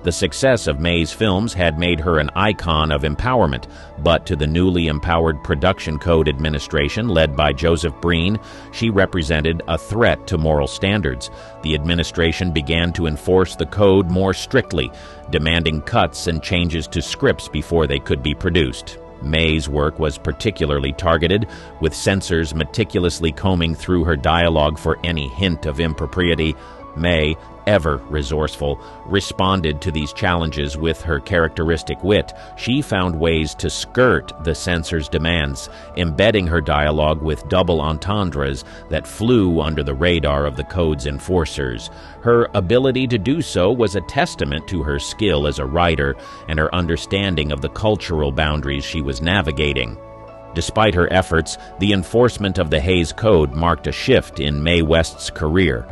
The success of Mae's films had made her an icon of empowerment, but to the newly empowered Production Code Administration, led by Joseph Breen, she represented a threat to moral standards. The administration began to enforce the code more strictly, demanding cuts and changes to scripts before they could be produced. Mae's work was particularly targeted, with censors meticulously combing through her dialogue for any hint of impropriety. Mae, ever resourceful, responded to these challenges with her characteristic wit. She found ways to skirt the censors' demands, embedding her dialogue with double entendres that flew under the radar of the code's enforcers. Her ability to do so was a testament to her skill as a writer and her understanding of the cultural boundaries she was navigating. Despite her efforts, the enforcement of the Hays Code marked a shift in Mae West's career.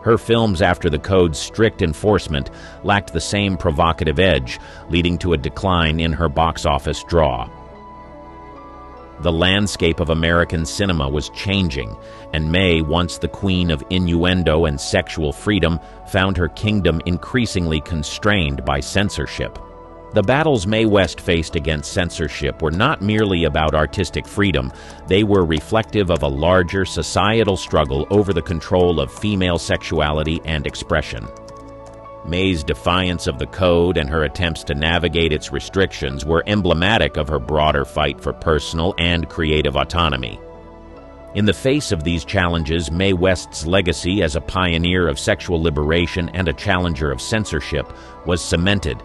Her films after the code's strict enforcement lacked the same provocative edge, leading to a decline in her box office draw. The landscape of American cinema was changing, and Mae, once the queen of innuendo and sexual freedom, found her kingdom increasingly constrained by censorship. The battles Mae West faced against censorship were not merely about artistic freedom. They were reflective of a larger societal struggle over the control of female sexuality and expression. Mae's defiance of the code and her attempts to navigate its restrictions were emblematic of her broader fight for personal and creative autonomy. In the face of these challenges, Mae West's legacy as a pioneer of sexual liberation and a challenger of censorship was cemented.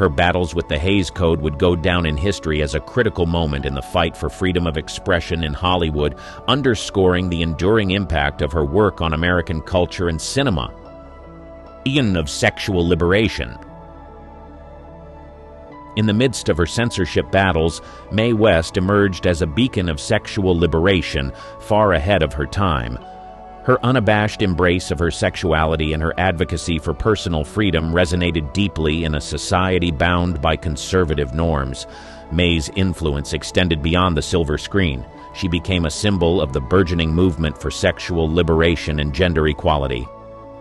Her battles with the Hays Code would go down in history as a critical moment in the fight for freedom of expression in Hollywood, underscoring the enduring impact of her work on American culture and cinema. Eon of sexual liberation. In the midst of her censorship battles, Mae West emerged as a beacon of sexual liberation, far ahead of her time. Her unabashed embrace of her sexuality and her advocacy for personal freedom resonated deeply in a society bound by conservative norms. Mae's influence extended beyond the silver screen. She became a symbol of the burgeoning movement for sexual liberation and gender equality.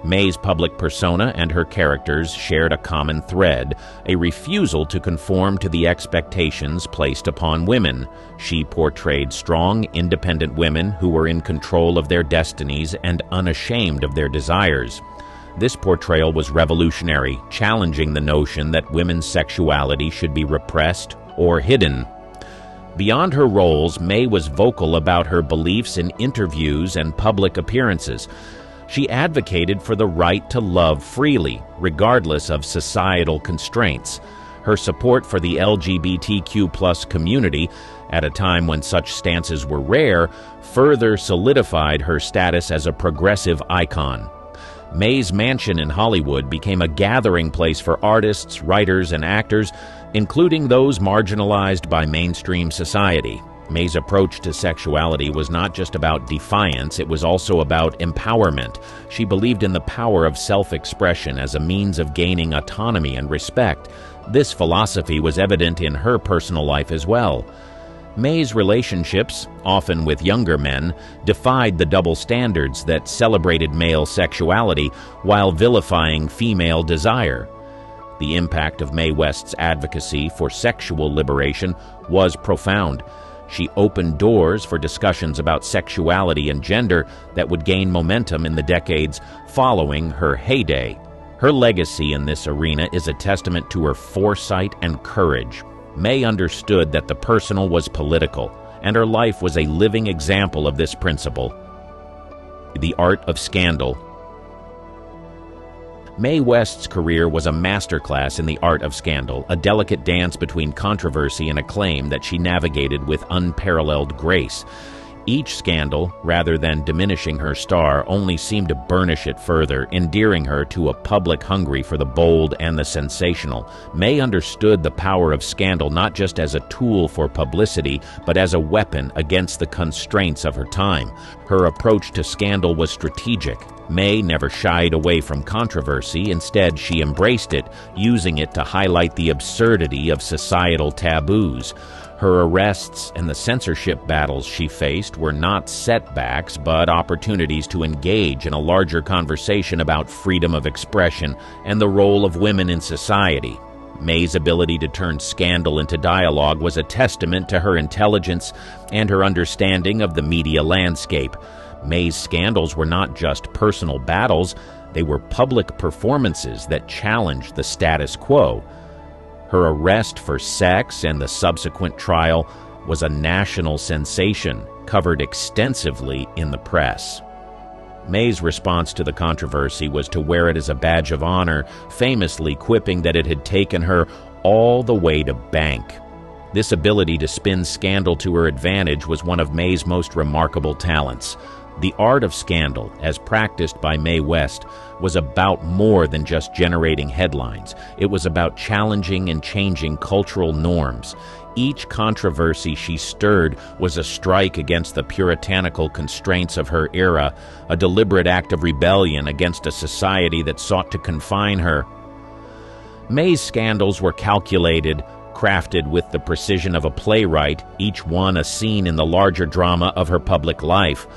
May's public persona and her characters shared a common thread, a refusal to conform to the expectations placed upon women. She portrayed strong, independent women who were in control of their destinies and unashamed of their desires. This portrayal was revolutionary, challenging the notion that women's sexuality should be repressed or hidden. Beyond her roles, May was vocal about her beliefs in interviews and public appearances. She advocated for the right to love freely, regardless of societal constraints. Her support for the LGBTQ+ community, at a time when such stances were rare, further solidified her status as a progressive icon. May's mansion in Hollywood became a gathering place for artists, writers, and actors, including those marginalized by mainstream society. May's approach to sexuality was not just about defiance, it was also about empowerment. She believed in the power of self-expression as a means of gaining autonomy and respect. This philosophy was evident in her personal life as well. May's relationships, often with younger men, defied the double standards that celebrated male sexuality while vilifying female desire. The impact of Mae West's advocacy for sexual liberation was profound. She opened doors for discussions about sexuality and gender that would gain momentum in the decades following her heyday. Her legacy in this arena is a testament to her foresight and courage. May understood that the personal was political, and her life was a living example of this principle. The Art of Scandal. Mae West's career was a masterclass in the art of scandal, a delicate dance between controversy and acclaim that she navigated with unparalleled grace. Each scandal, rather than diminishing her star, only seemed to burnish it further, endearing her to a public hungry for the bold and the sensational. May understood the power of scandal not just as a tool for publicity, but as a weapon against the constraints of her time. Her approach to scandal was strategic. May never shied away from controversy. Instead, she embraced it, using it to highlight the absurdity of societal taboos. Her arrests and the censorship battles she faced were not setbacks, but opportunities to engage in a larger conversation about freedom of expression and the role of women in society. May's ability to turn scandal into dialogue was a testament to her intelligence and her understanding of the media landscape. May's scandals were not just personal battles, they were public performances that challenged the status quo. Her arrest for sex and the subsequent trial was a national sensation, covered extensively in the press. May's response to the controversy was to wear it as a badge of honor, famously quipping that it had taken her all the way to bank. This ability to spin scandal to her advantage was one of May's most remarkable talents. The art of scandal, as practiced by Mae West, was about more than just generating headlines. It was about challenging and changing cultural norms. Each controversy she stirred was a strike against the puritanical constraints of her era, a deliberate act of rebellion against a society that sought to confine her. May's scandals were calculated, crafted with the precision of a playwright, each one a scene in the larger drama of her public life.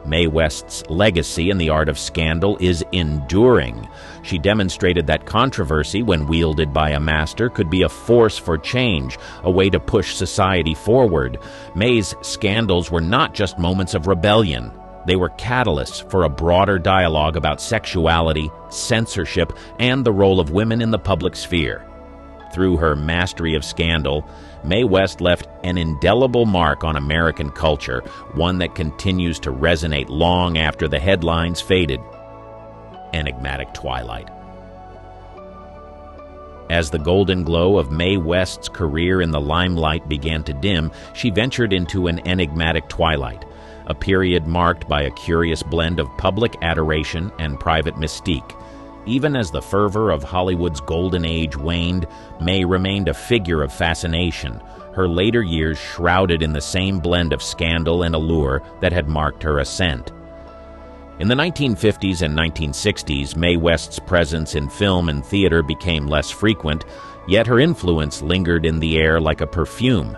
Mae West's legacy in the art of scandal is enduring. She demonstrated that controversy, when wielded by a master, could be a force for change, a way to push society forward. May's scandals were not just moments of rebellion. They were catalysts for a broader dialogue about sexuality, censorship, and the role of women in the public sphere. Through her mastery of scandal, Mae West left an indelible mark on American culture, one that continues to resonate long after the headlines faded. Enigmatic Twilight. As the golden glow of Mae West's career in the limelight began to dim, she ventured into an enigmatic twilight, a period marked by a curious blend of public adoration and private mystique. Even as the fervor of Hollywood's golden age waned, May remained a figure of fascination, her later years shrouded in the same blend of scandal and allure that had marked her ascent. In the 1950s and 1960s, Mae West's presence in film and theater became less frequent, yet her influence lingered in the air like a perfume.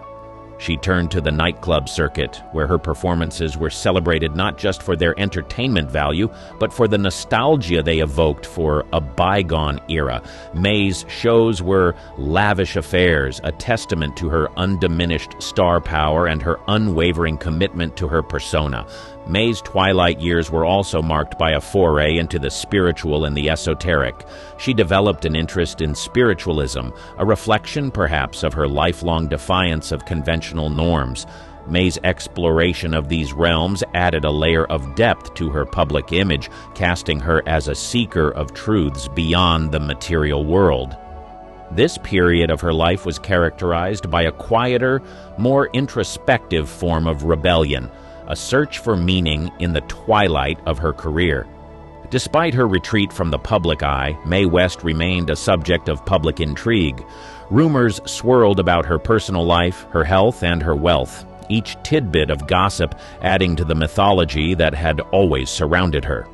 She turned to the nightclub circuit, where her performances were celebrated not just for their entertainment value, but for the nostalgia they evoked for a bygone era. May's shows were lavish affairs, a testament to her undiminished star power and her unwavering commitment to her persona. May's twilight years were also marked by a foray into the spiritual and the esoteric. She developed an interest in spiritualism, a reflection perhaps of her lifelong defiance of conventional norms. May's exploration of these realms added a layer of depth to her public image, casting her as a seeker of truths beyond the material world. This period of her life was characterized by a quieter, more introspective form of rebellion, a search for meaning in the twilight of her career. Despite her retreat from the public eye, Mae West remained a subject of public intrigue. Rumors swirled about her personal life, her health, and her wealth, each tidbit of gossip adding to the mythology that had always surrounded her.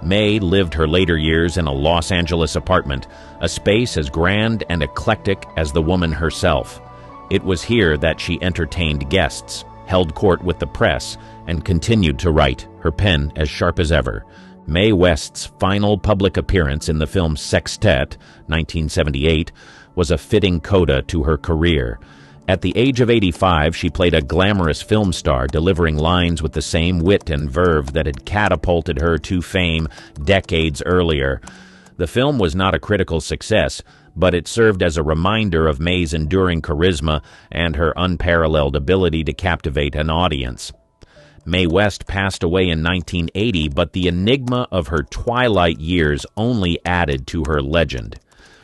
Mae lived her later years in a Los Angeles apartment, a space as grand and eclectic as the woman herself. It was here that she entertained guests, held court with the press, and continued to write, her pen as sharp as ever. Mae West's final public appearance in the film Sextet, 1978, was a fitting coda to her career. At the age of 85, she played a glamorous film star, delivering lines with the same wit and verve that had catapulted her to fame decades earlier. The film was not a critical success, but it served as a reminder of Mae's enduring charisma and her unparalleled ability to captivate an audience. Mae West passed away in 1980, but the enigma of her twilight years only added to her legend.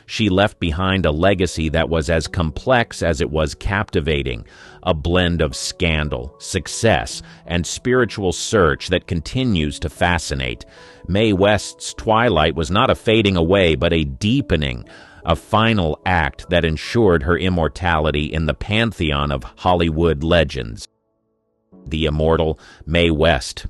She left behind a legacy that was as complex as it was captivating, a blend of scandal, success, and spiritual search that continues to fascinate. Mae West's twilight was not a fading away, but a deepening, a final act that ensured her immortality in the pantheon of Hollywood legends. The immortal Mae West.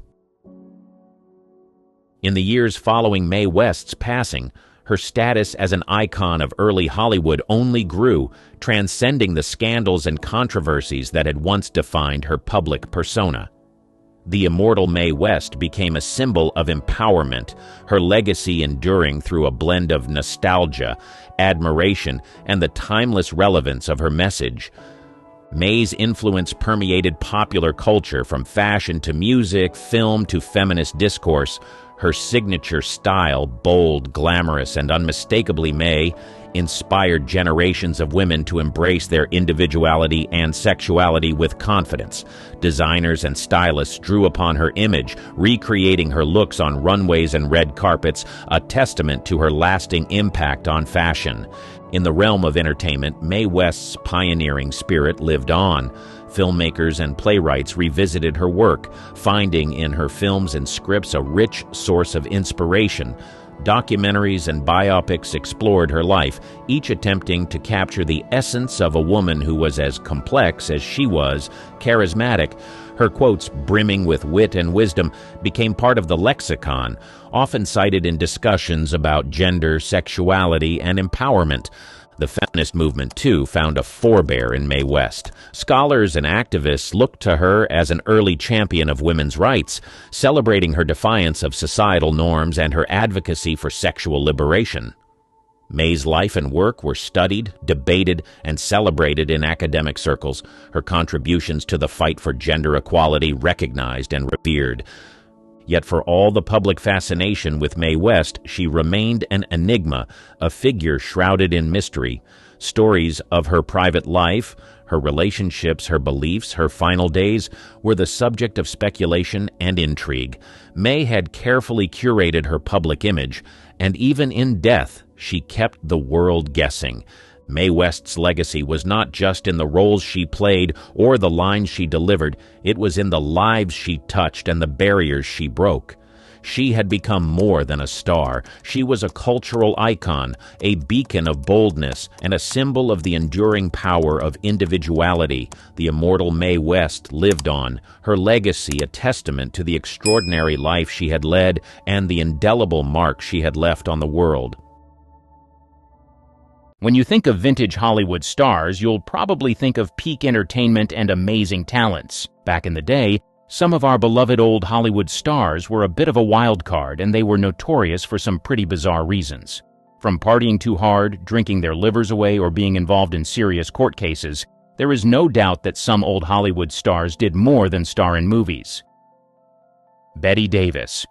In the years following Mae West's passing, her status as an icon of early Hollywood only grew, transcending the scandals and controversies that had once defined her public persona. The immortal Mae West became a symbol of empowerment, her legacy enduring through a blend of nostalgia, admiration, and the timeless relevance of her message. Mae's influence permeated popular culture, from fashion to music, film to feminist discourse. Her signature style, bold, glamorous, and unmistakably Mae, inspired generations of women to embrace their individuality and sexuality with confidence. Designers and stylists drew upon her image, recreating her looks on runways and red carpets, a testament to her lasting impact on fashion. In the realm of entertainment, Mae West's pioneering spirit lived on. Filmmakers and playwrights revisited her work, finding in her films and scripts a rich source of inspiration. Documentaries and biopics explored her life, each attempting to capture the essence of a woman who was as complex as she was charismatic. Her quotes, brimming with wit and wisdom, became part of the lexicon, often cited in discussions about gender, sexuality, and empowerment. The feminist movement, too, found a forebear in Mae West. Scholars and activists looked to her as an early champion of women's rights, celebrating her defiance of societal norms and her advocacy for sexual liberation. Mae's life and work were studied, debated, and celebrated in academic circles, her contributions to the fight for gender equality recognized and revered. Yet for all the public fascination with Mae West, she remained an enigma, a figure shrouded in mystery. Stories of her private life, her relationships, her beliefs, her final days were the subject of speculation and intrigue. Mae had carefully curated her public image, and even in death, she kept the world guessing. Mae West's legacy was not just in the roles she played or the lines she delivered, it was in the lives she touched and the barriers she broke. She had become more than a star. She was a cultural icon, a beacon of boldness, and a symbol of the enduring power of individuality. The immortal Mae West lived on, her legacy a testament to the extraordinary life she had led and the indelible mark she had left on the world. When you think of vintage Hollywood stars, you'll probably think of peak entertainment and amazing talents. Back in the day, some of our beloved old Hollywood stars were a bit of a wild card, and they were notorious for some pretty bizarre reasons. From partying too hard, drinking their livers away, or being involved in serious court cases, there is no doubt that some old Hollywood stars did more than star in movies. Bette Davis.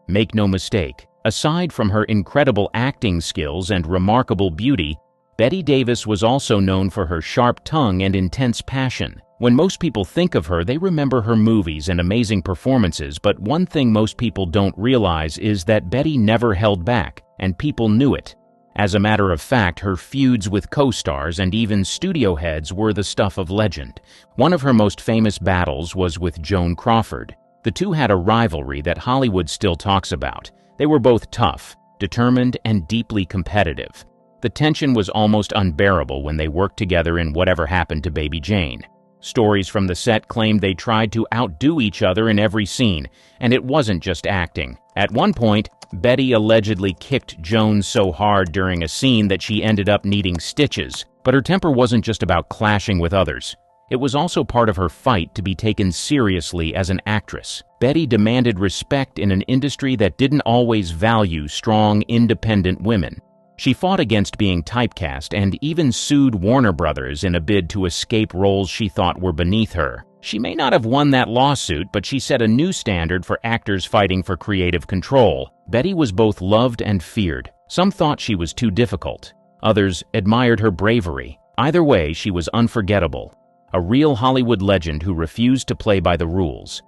Make no mistake, aside from her incredible acting skills and remarkable beauty, Bette Davis was also known for her sharp tongue and intense passion. When most people think of her, they remember her movies and amazing performances, but one thing most people don't realize is that Bette never held back, and people knew it. As a matter of fact, her feuds with co-stars and even studio heads were the stuff of legend. One of her most famous battles was with Joan Crawford. The two had a rivalry that Hollywood still talks about. They were both tough, determined, and deeply competitive. The tension was almost unbearable when they worked together in Whatever Happened to Baby Jane. Stories from the set claimed they tried to outdo each other in every scene, and it wasn't just acting. At one point, Bette allegedly kicked Joan so hard during a scene that she ended up needing stitches. But her temper wasn't just about clashing with others. It was also part of her fight to be taken seriously as an actress. Bette demanded respect in an industry that didn't always value strong, independent women. She fought against being typecast and even sued Warner Brothers in a bid to escape roles she thought were beneath her. She may not have won that lawsuit, but she set a new standard for actors fighting for creative control. Bette was both loved and feared. Some thought she was too difficult. Others admired her bravery. Either way, she was unforgettable. A real Hollywood legend who refused to play by the rules.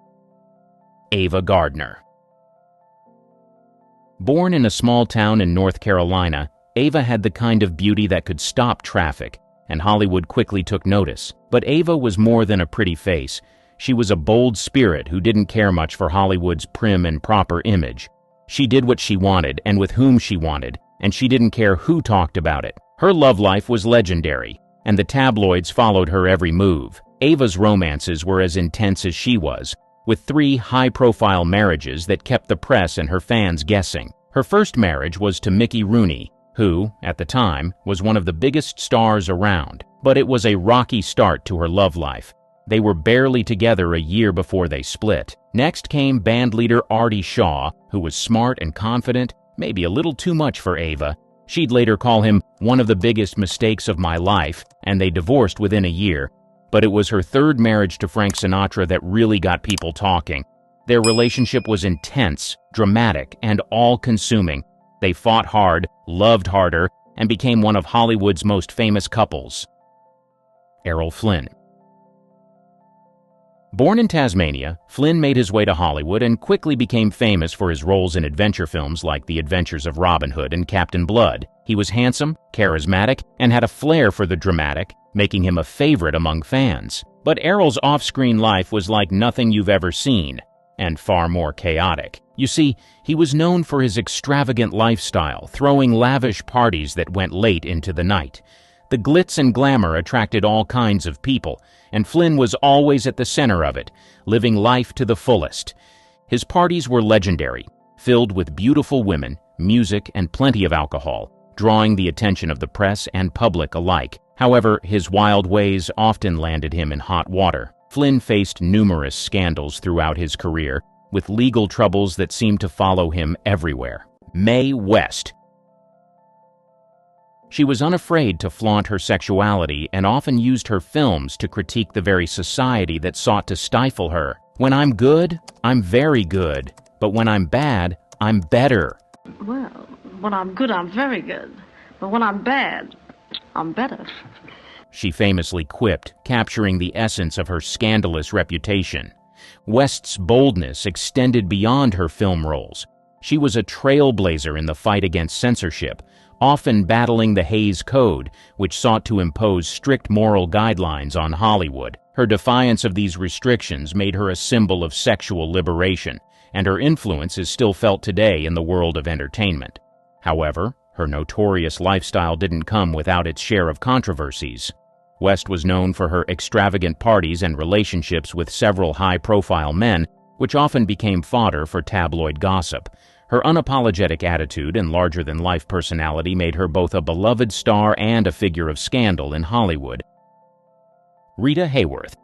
Ava Gardner. Born in a small town in North Carolina, Ava had the kind of beauty that could stop traffic, and Hollywood quickly took notice. But Ava was more than a pretty face. She was a bold spirit who didn't care much for Hollywood's prim and proper image. She did what she wanted and with whom she wanted, and she didn't care who talked about it. Her love life was legendary, and the tabloids followed her every move. Ava's romances were as intense as she was, with 3 high-profile marriages that kept the press and her fans guessing. Her first marriage was to Mickey Rooney, who, at the time, was one of the biggest stars around. But it was a rocky start to her love life. They were barely together a year before they split. Next came bandleader Artie Shaw, who was smart and confident, maybe a little too much for Ava. She'd later call him one of the biggest mistakes of my life, and they divorced within a year. But it was her third marriage to Frank Sinatra that really got people talking. Their relationship was intense, dramatic, and all-consuming. They fought hard, loved harder, and became one of Hollywood's most famous couples. Errol Flynn. Born in Tasmania, Flynn made his way to Hollywood and quickly became famous for his roles in adventure films like The Adventures of Robin Hood and Captain Blood. He was handsome, charismatic, and had a flair for the dramatic, making him a favorite among fans. But Errol's off-screen life was like nothing you've ever seen, and far more chaotic. You see, he was known for his extravagant lifestyle, throwing lavish parties that went late into the night. The glitz and glamour attracted all kinds of people, and Flynn was always at the center of it, living life to the fullest. His parties were legendary, filled with beautiful women, music, and plenty of alcohol, drawing the attention of the press and public alike. However, his wild ways often landed him in hot water. Flynn faced numerous scandals throughout his career, with legal troubles that seemed to follow him everywhere. Mae West. She was unafraid to flaunt her sexuality and often used her films to critique the very society that sought to stifle her. When I'm good, I'm very good. But when I'm bad, I'm better. Well, when I'm good, I'm very good. But when I'm bad, I'm better. She famously quipped, capturing the essence of her scandalous reputation. West's boldness extended beyond her film roles. She was a trailblazer in the fight against censorship, often battling the Hays Code, which sought to impose strict moral guidelines on Hollywood. Her defiance of these restrictions made her a symbol of sexual liberation, and her influence is still felt today in the world of entertainment. However, her notorious lifestyle didn't come without its share of controversies. West was known for her extravagant parties and relationships with several high-profile men, which often became fodder for tabloid gossip. Her unapologetic attitude and larger-than-life personality made her both a beloved star and a figure of scandal in Hollywood. Rita Hayworth.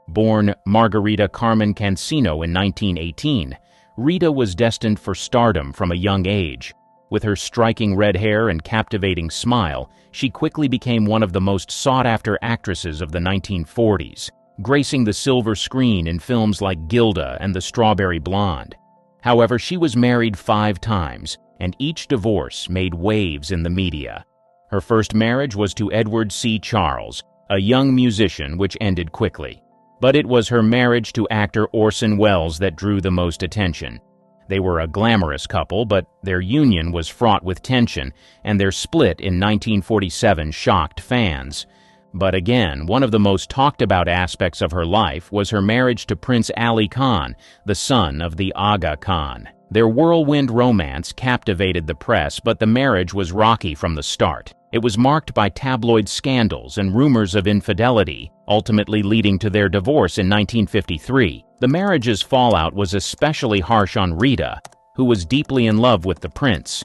Born Margarita Carmen Cancino in 1918, Rita was destined for stardom from a young age. With her striking red hair and captivating smile, she quickly became one of the most sought-after actresses of the 1940s, gracing the silver screen in films like Gilda and The Strawberry Blonde. However, she was married 5 times, and each divorce made waves in the media. Her first marriage was to Edward C. Charles, a young musician, which ended quickly. But it was her marriage to actor Orson Welles that drew the most attention. They were a glamorous couple, but their union was fraught with tension, and their split in 1947 shocked fans. But again, one of the most talked-about aspects of her life was her marriage to Prince Ali Khan, the son of the Aga Khan. Their whirlwind romance captivated the press, but the marriage was rocky from the start. It was marked by tabloid scandals and rumors of infidelity, ultimately leading to their divorce in 1953. The marriage's fallout was especially harsh on Rita, who was deeply in love with the prince.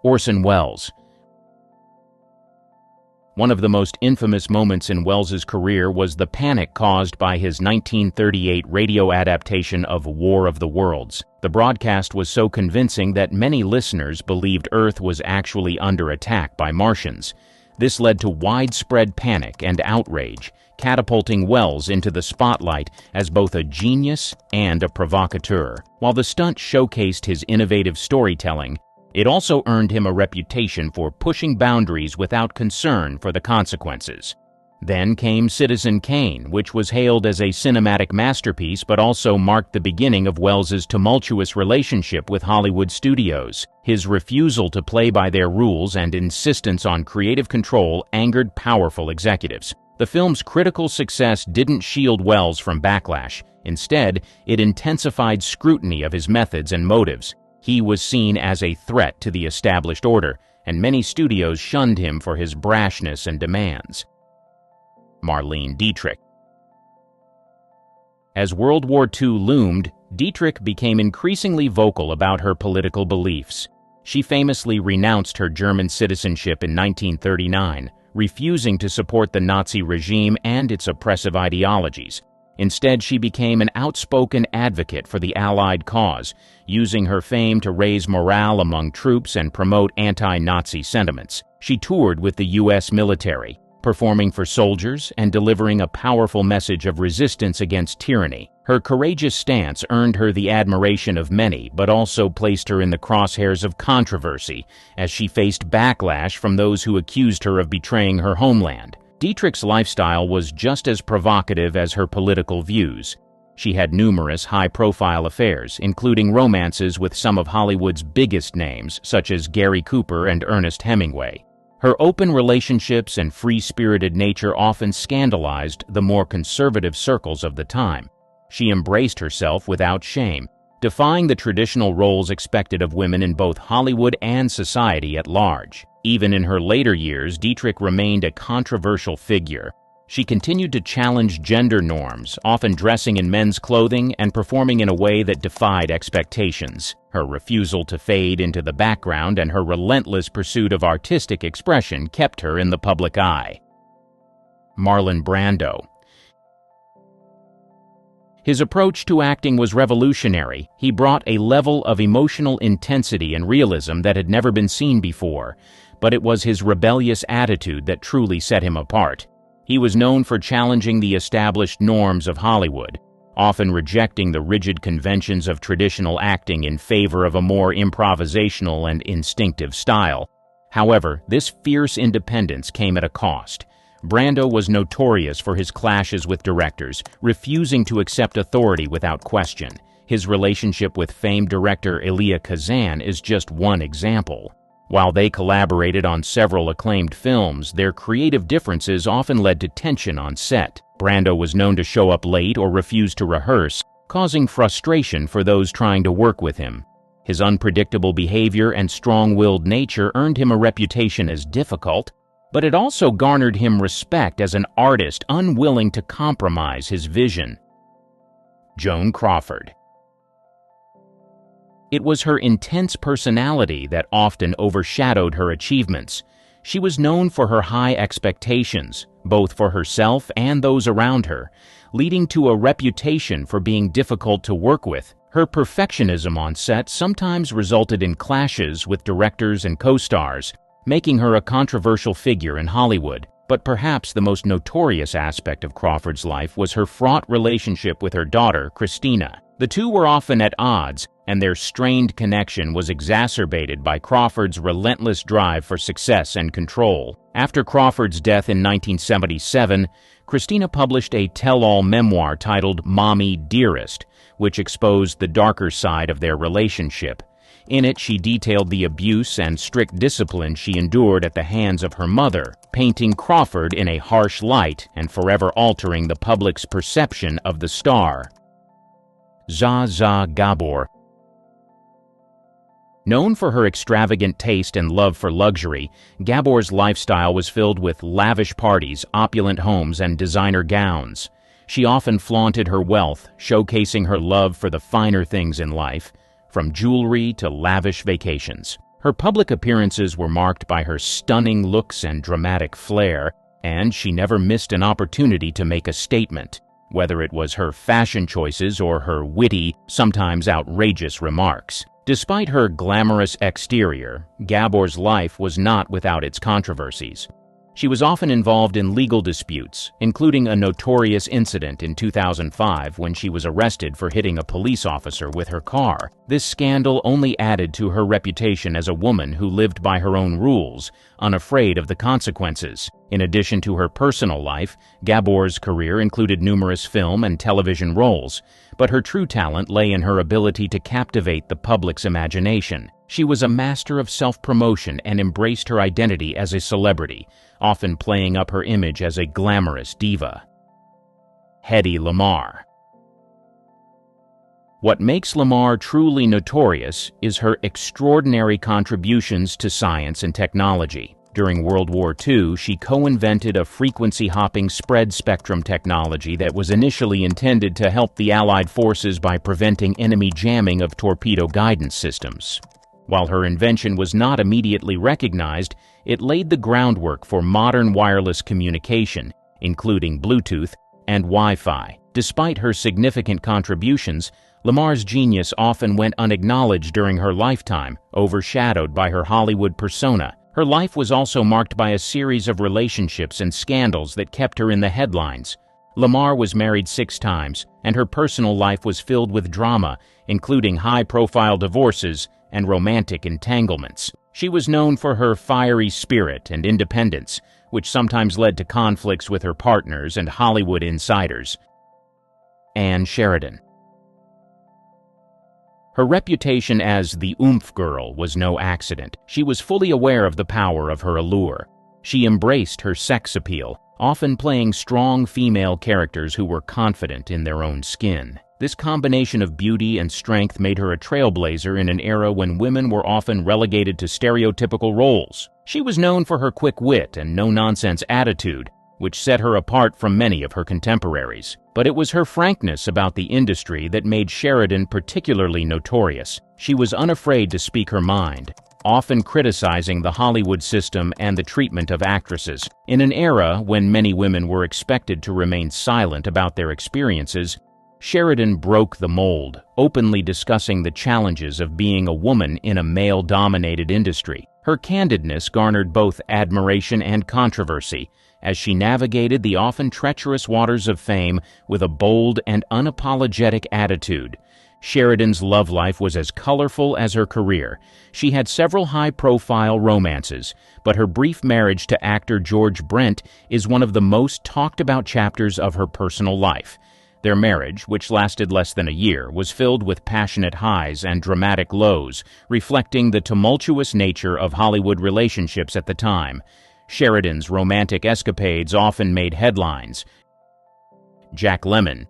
Orson Welles. One of the most infamous moments in Welles's career was the panic caused by his 1938 radio adaptation of War of the Worlds. The broadcast was so convincing that many listeners believed Earth was actually under attack by Martians. This led to widespread panic and outrage, catapulting Welles into the spotlight as both a genius and a provocateur. While the stunt showcased his innovative storytelling, it also earned him a reputation for pushing boundaries without concern for the consequences. Then came Citizen Kane, which was hailed as a cinematic masterpiece but also marked the beginning of Welles's tumultuous relationship with Hollywood studios. His refusal to play by their rules and insistence on creative control angered powerful executives. The film's critical success didn't shield Welles from backlash. Instead, it intensified scrutiny of his methods and motives. He was seen as a threat to the established order, and many studios shunned him for his brashness and demands. Marlene Dietrich. As World War II loomed, Dietrich became increasingly vocal about her political beliefs. She famously renounced her German citizenship in 1939, refusing to support the Nazi regime and its oppressive ideologies. Instead, she became an outspoken advocate for the Allied cause, using her fame to raise morale among troops and promote anti-Nazi sentiments. She toured with the U.S. military, performing for soldiers and delivering a powerful message of resistance against tyranny. Her courageous stance earned her the admiration of many, but also placed her in the crosshairs of controversy, as she faced backlash from those who accused her of betraying her homeland. Dietrich's lifestyle was just as provocative as her political views. She had numerous high-profile affairs, including romances with some of Hollywood's biggest names, such as Gary Cooper and Ernest Hemingway. Her open relationships and free-spirited nature often scandalized the more conservative circles of the time. She embraced herself without shame, defying the traditional roles expected of women in both Hollywood and society at large. Even in her later years, Dietrich remained a controversial figure. She continued to challenge gender norms, often dressing in men's clothing and performing in a way that defied expectations. Her refusal to fade into the background and her relentless pursuit of artistic expression kept her in the public eye. Marlon Brando. His approach to acting was revolutionary. He brought a level of emotional intensity and realism that had never been seen before, but it was his rebellious attitude that truly set him apart. He was known for challenging the established norms of Hollywood, often rejecting the rigid conventions of traditional acting in favor of a more improvisational and instinctive style. However, this fierce independence came at a cost. Brando was notorious for his clashes with directors, refusing to accept authority without question. His relationship with famed director Elia Kazan is just one example. While they collaborated on several acclaimed films, their creative differences often led to tension on set. Brando was known to show up late or refuse to rehearse, causing frustration for those trying to work with him. His unpredictable behavior and strong-willed nature earned him a reputation as difficult, but it also garnered him respect as an artist unwilling to compromise his vision. Joan Crawford. It was her intense personality that often overshadowed her achievements. She was known for her high expectations, both for herself and those around her, leading to a reputation for being difficult to work with. Her perfectionism on set sometimes resulted in clashes with directors and co-stars, making her a controversial figure in Hollywood. But perhaps the most notorious aspect of Crawford's life was her fraught relationship with her daughter, Christina. The two were often at odds, and their strained connection was exacerbated by Crawford's relentless drive for success and control. After Crawford's death in 1977, Christina published a tell-all memoir titled Mommy Dearest, which exposed the darker side of their relationship. In it, she detailed the abuse and strict discipline she endured at the hands of her mother, painting Crawford in a harsh light and forever altering the public's perception of the star. Zsa Zsa Gabor. Known for her extravagant taste and love for luxury, Gabor's lifestyle was filled with lavish parties, opulent homes, and designer gowns. She often flaunted her wealth, showcasing her love for the finer things in life, from jewelry to lavish vacations. Her public appearances were marked by her stunning looks and dramatic flair, and she never missed an opportunity to make a statement, whether it was her fashion choices or her witty, sometimes outrageous remarks. Despite her glamorous exterior, Gabor's life was not without its controversies. She was often involved in legal disputes, including a notorious incident in 2005 when she was arrested for hitting a police officer with her car. This scandal only added to her reputation as a woman who lived by her own rules, unafraid of the consequences. In addition to her personal life, Gabor's career included numerous film and television roles, but her true talent lay in her ability to captivate the public's imagination. She was a master of self-promotion and embraced her identity as a celebrity, often playing up her image as a glamorous diva. Hedy Lamarr. What makes Lamarr truly notorious is her extraordinary contributions to science and technology. During World War II, she co-invented a frequency-hopping spread-spectrum technology that was initially intended to help the Allied forces by preventing enemy jamming of torpedo guidance systems. While her invention was not immediately recognized, it laid the groundwork for modern wireless communication, including Bluetooth and Wi-Fi. Despite her significant contributions, Lamarr's genius often went unacknowledged during her lifetime, overshadowed by her Hollywood persona. Her life was also marked by a series of relationships and scandals that kept her in the headlines. Lamarr was married 6 times, and her personal life was filled with drama, including high-profile divorces and romantic entanglements. She was known for her fiery spirit and independence, which sometimes led to conflicts with her partners and Hollywood insiders. Ann Sheridan. Her reputation as the oomph girl was no accident. She was fully aware of the power of her allure. She embraced her sex appeal, often playing strong female characters who were confident in their own skin. This combination of beauty and strength made her a trailblazer in an era when women were often relegated to stereotypical roles. She was known for her quick wit and no-nonsense attitude, which set her apart from many of her contemporaries. But it was her frankness about the industry that made Sheridan particularly notorious. She was unafraid to speak her mind, often criticizing the Hollywood system and the treatment of actresses. In an era when many women were expected to remain silent about their experiences, Sheridan broke the mold, openly discussing the challenges of being a woman in a male-dominated industry. Her candidness garnered both admiration and controversy, as she navigated the often treacherous waters of fame with a bold and unapologetic attitude. Sheridan's love life was as colorful as her career. She had several high-profile romances, but her brief marriage to actor George Brent is one of the most talked-about chapters of her personal life. Their marriage, which lasted less than a year, was filled with passionate highs and dramatic lows, reflecting the tumultuous nature of Hollywood relationships at the time. Sheridan's romantic escapades often made headlines. Jack Lemmon.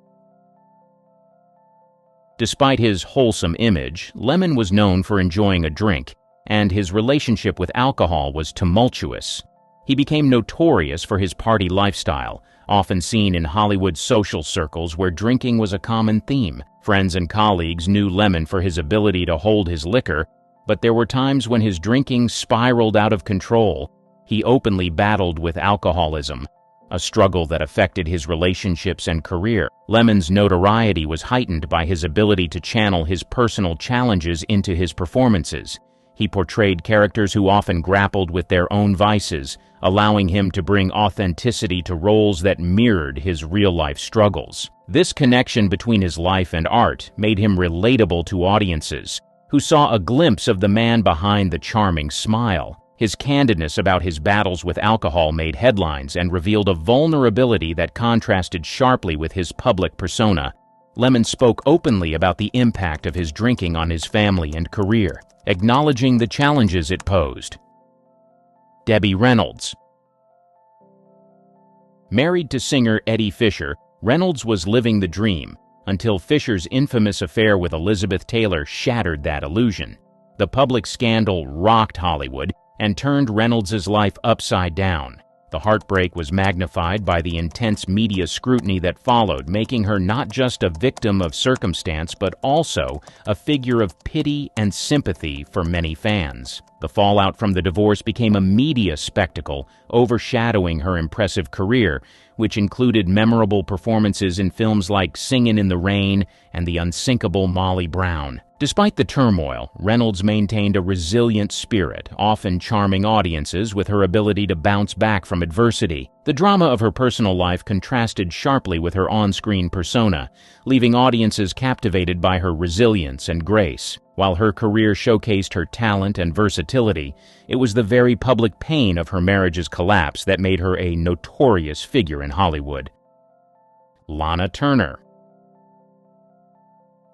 Despite his wholesome image, Lemmon was known for enjoying a drink, and his relationship with alcohol was tumultuous. He became notorious for his party lifestyle, often seen in Hollywood social circles where drinking was a common theme. Friends and colleagues knew Lemon for his ability to hold his liquor, but there were times when his drinking spiraled out of control. He openly battled with alcoholism, a struggle that affected his relationships and career. Lemon's notoriety was heightened by his ability to channel his personal challenges into his performances. He portrayed characters who often grappled with their own vices, allowing him to bring authenticity to roles that mirrored his real-life struggles. This connection between his life and art made him relatable to audiences, who saw a glimpse of the man behind the charming smile. His candidness about his battles with alcohol made headlines and revealed a vulnerability that contrasted sharply with his public persona. Lemon spoke openly about the impact of his drinking on his family and career, acknowledging the challenges it posed. Debbie Reynolds. Married to singer Eddie Fisher, Reynolds was living the dream until Fisher's infamous affair with Elizabeth Taylor shattered that illusion. The public scandal rocked Hollywood and turned Reynolds' life upside down. The heartbreak was magnified by the intense media scrutiny that followed, making her not just a victim of circumstance, but also a figure of pity and sympathy for many fans. The fallout from the divorce became a media spectacle, overshadowing her impressive career, which included memorable performances in films like Singin' in the Rain and The Unsinkable Molly Brown. Despite the turmoil, Reynolds maintained a resilient spirit, often charming audiences with her ability to bounce back from adversity. The drama of her personal life contrasted sharply with her on-screen persona, leaving audiences captivated by her resilience and grace. While her career showcased her talent and versatility, it was the very public pain of her marriage's collapse that made her a notorious figure in Hollywood. Lana Turner.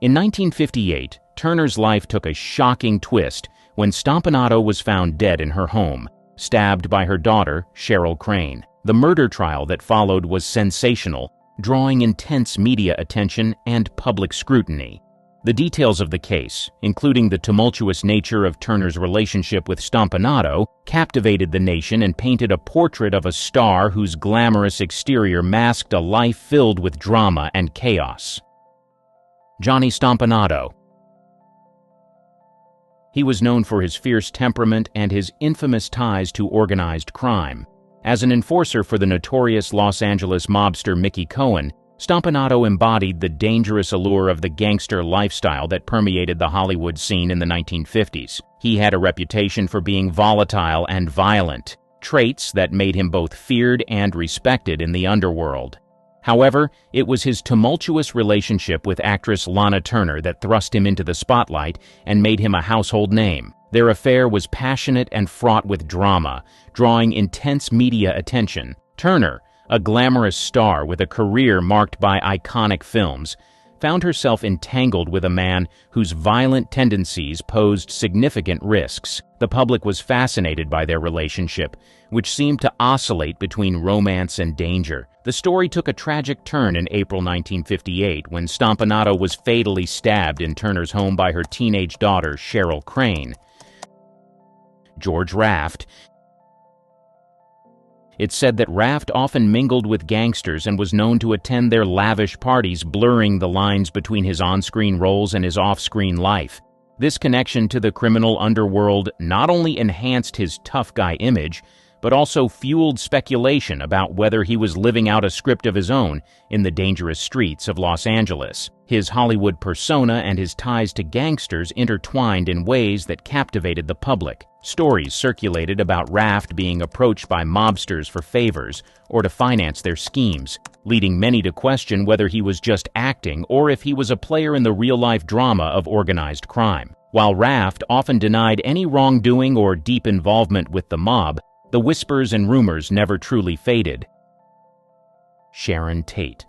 In 1958, Turner's life took a shocking twist when Stompanato was found dead in her home, stabbed by her daughter, Cheryl Crane. The murder trial that followed was sensational, drawing intense media attention and public scrutiny. The details of the case, including the tumultuous nature of Turner's relationship with Stompanato, captivated the nation and painted a portrait of a star whose glamorous exterior masked a life filled with drama and chaos. Johnny Stompanato. He was known for his fierce temperament and his infamous ties to organized crime. As an enforcer for the notorious Los Angeles mobster Mickey Cohen, Stompanato embodied the dangerous allure of the gangster lifestyle that permeated the Hollywood scene in the 1950s. He had a reputation for being volatile and violent, traits that made him both feared and respected in the underworld. However, it was his tumultuous relationship with actress Lana Turner that thrust him into the spotlight and made him a household name. Their affair was passionate and fraught with drama, drawing intense media attention. Turner, a glamorous star with a career marked by iconic films, found herself entangled with a man whose violent tendencies posed significant risks. The public was fascinated by their relationship, which seemed to oscillate between romance and danger. The story took a tragic turn in April 1958 when Stompanato was fatally stabbed in Turner's home by her teenage daughter, Cheryl Crane. George Raft. It's said that Raft often mingled with gangsters and was known to attend their lavish parties, blurring the lines between his on-screen roles and his off-screen life. This connection to the criminal underworld not only enhanced his tough guy image, but also fueled speculation about whether he was living out a script of his own in the dangerous streets of Los Angeles. His Hollywood persona and his ties to gangsters intertwined in ways that captivated the public. Stories circulated about Raft being approached by mobsters for favors or to finance their schemes, leading many to question whether he was just acting or if he was a player in the real-life drama of organized crime. While Raft often denied any wrongdoing or deep involvement with the mob, the whispers and rumors never truly faded. Sharon Tate.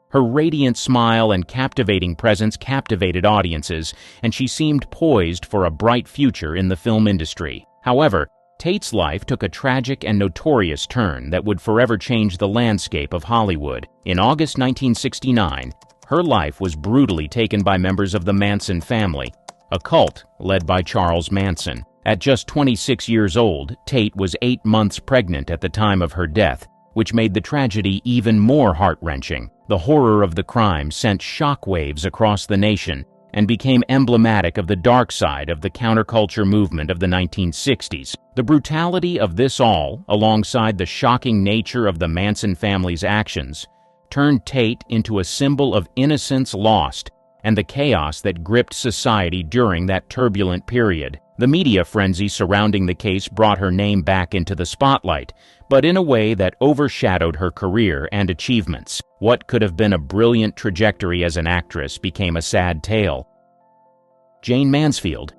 Her radiant smile and captivating presence captivated audiences, and she seemed poised for a bright future in the film industry. However, Tate's life took a tragic and notorious turn that would forever change the landscape of Hollywood. In August 1969, her life was brutally taken by members of the Manson family, a cult led by Charles Manson. At just 26 years old, Tate was 8 months pregnant at the time of her death, which made the tragedy even more heart-wrenching. The horror of the crime sent shockwaves across the nation and became emblematic of the dark side of the counterculture movement of the 1960s. The brutality of this all, alongside the shocking nature of the Manson family's actions, turned Tate into a symbol of innocence lost and the chaos that gripped society during that turbulent period. The media frenzy surrounding the case brought her name back into the spotlight, but in a way that overshadowed her career and achievements. What could have been a brilliant trajectory as an actress became a sad tale. Jane Mansfield.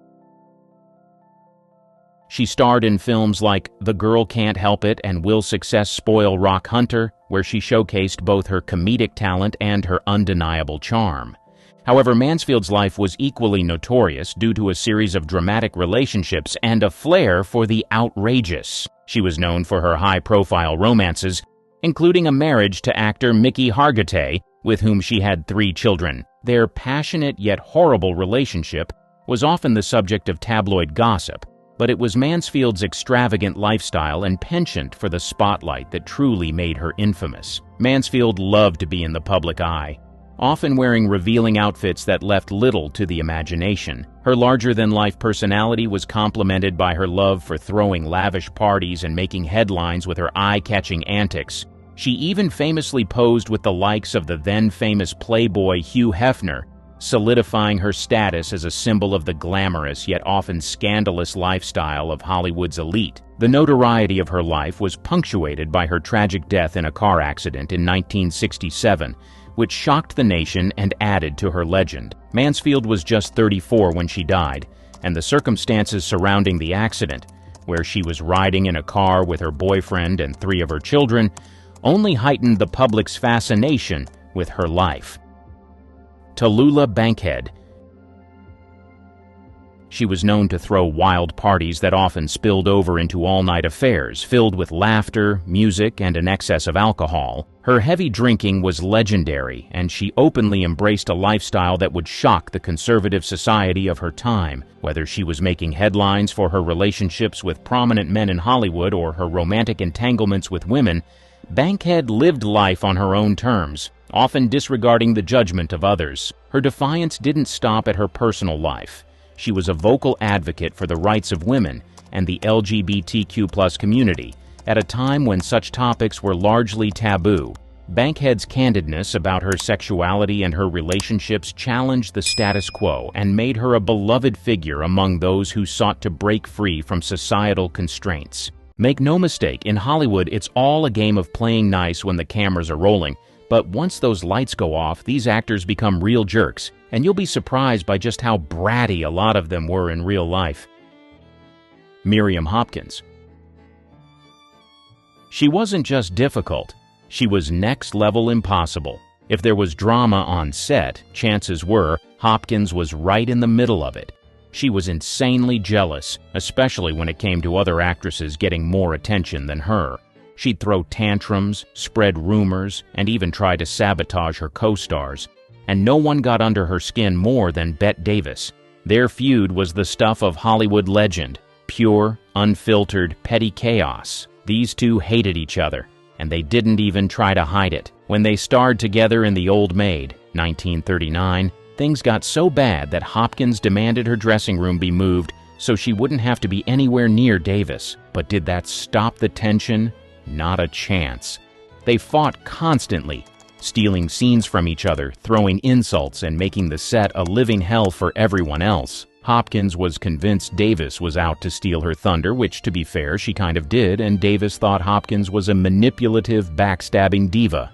She starred in films like The Girl Can't Help It and Will Success Spoil Rock Hunter, where she showcased both her comedic talent and her undeniable charm. However, Mansfield's life was equally notorious due to a series of dramatic relationships and a flair for the outrageous. She was known for her high-profile romances, including a marriage to actor Mickey Hargitay, with whom she had 3 children. Their passionate yet horrible relationship was often the subject of tabloid gossip, but it was Mansfield's extravagant lifestyle and penchant for the spotlight that truly made her infamous. Mansfield loved to be in the public eye, often wearing revealing outfits that left little to the imagination. Her larger-than-life personality was complemented by her love for throwing lavish parties and making headlines with her eye-catching antics. She even famously posed with the likes of the then-famous playboy Hugh Hefner, solidifying her status as a symbol of the glamorous yet often scandalous lifestyle of Hollywood's elite. The notoriety of her life was punctuated by her tragic death in a car accident in 1967, which shocked the nation and added to her legend. Mansfield was just 34 when she died, and the circumstances surrounding the accident, where she was riding in a car with her boyfriend and 3 of her children, only heightened the public's fascination with her life. Tallulah Bankhead. She was known to throw wild parties that often spilled over into all-night affairs, filled with laughter, music, and an excess of alcohol. Her heavy drinking was legendary, and she openly embraced a lifestyle that would shock the conservative society of her time. Whether she was making headlines for her relationships with prominent men in Hollywood or her romantic entanglements with women, Bankhead lived life on her own terms, often disregarding the judgment of others. Her defiance didn't stop at her personal life. She was a vocal advocate for the rights of women and the LGBTQ+ community at a time when such topics were largely taboo. Bankhead's candidness about her sexuality and her relationships challenged the status quo and made her a beloved figure among those who sought to break free from societal constraints. Make no mistake, in Hollywood it's all a game of playing nice when the cameras are rolling, but once those lights go off, these actors become real jerks, and you'll be surprised by just how bratty a lot of them were in real life. Miriam Hopkins. She wasn't just difficult, she was next-level impossible. If there was drama on set, chances were Hopkins was right in the middle of it. She was insanely jealous, especially when it came to other actresses getting more attention than her. She'd throw tantrums, spread rumors, and even try to sabotage her co-stars. And no one got under her skin more than Bette Davis. Their feud was the stuff of Hollywood legend, pure, unfiltered, petty chaos. These two hated each other, and they didn't even try to hide it. When they starred together in The Old Maid, 1939, things got so bad that Hopkins demanded her dressing room be moved so she wouldn't have to be anywhere near Davis. But did that stop the tension? Not a chance. They fought constantly, stealing scenes from each other, throwing insults, and making the set a living hell for everyone else. Hopkins was convinced Davis was out to steal her thunder, which, to be fair, she kind of did, and Davis thought Hopkins was a manipulative, backstabbing diva.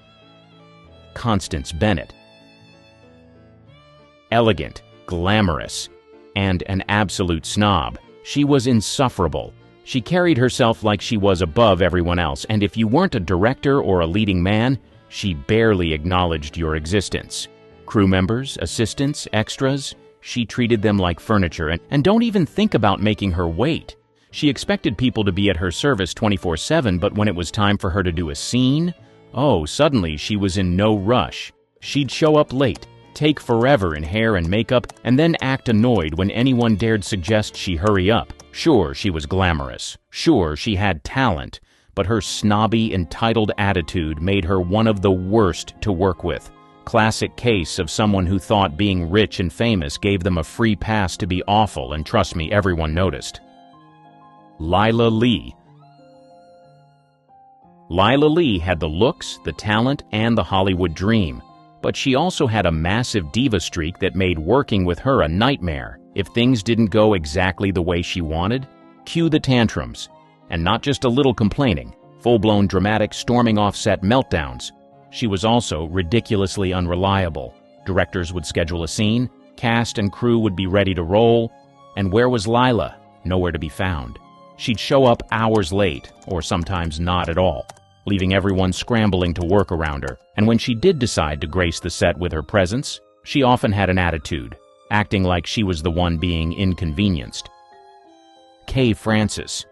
Constance Bennett. Elegant, glamorous, and an absolute snob, she was insufferable. She carried herself like she was above everyone else, and if you weren't a director or a leading man, she barely acknowledged your existence. Crew members, assistants, extras, she treated them like furniture, and don't even think about making her wait. She expected people to be at her service 24/7, but when it was time for her to do a scene, oh, suddenly she was in no rush. She'd show up late, take forever in hair and makeup, and then act annoyed when anyone dared suggest she hurry up. Sure, she was glamorous. Sure, she had talent. but her snobby, entitled attitude made her one of the worst to work with. Classic case of someone who thought being rich and famous gave them a free pass to be awful, and trust me, everyone noticed. Lila Lee. Lila Lee had the looks, the talent, and the Hollywood dream, but she also had a massive diva streak that made working with her a nightmare. If things didn't go exactly the way she wanted, cue the tantrums. And not just a little complaining, full-blown dramatic storming off set meltdowns. She was also ridiculously unreliable. Directors would schedule a scene, cast and crew would be ready to roll, and where was Lila? Nowhere to be found. She'd show up hours late, or sometimes not at all, leaving everyone scrambling to work around her. And when she did decide to grace the set with her presence, she often had an attitude, acting like she was the one being inconvenienced. Kay Francis.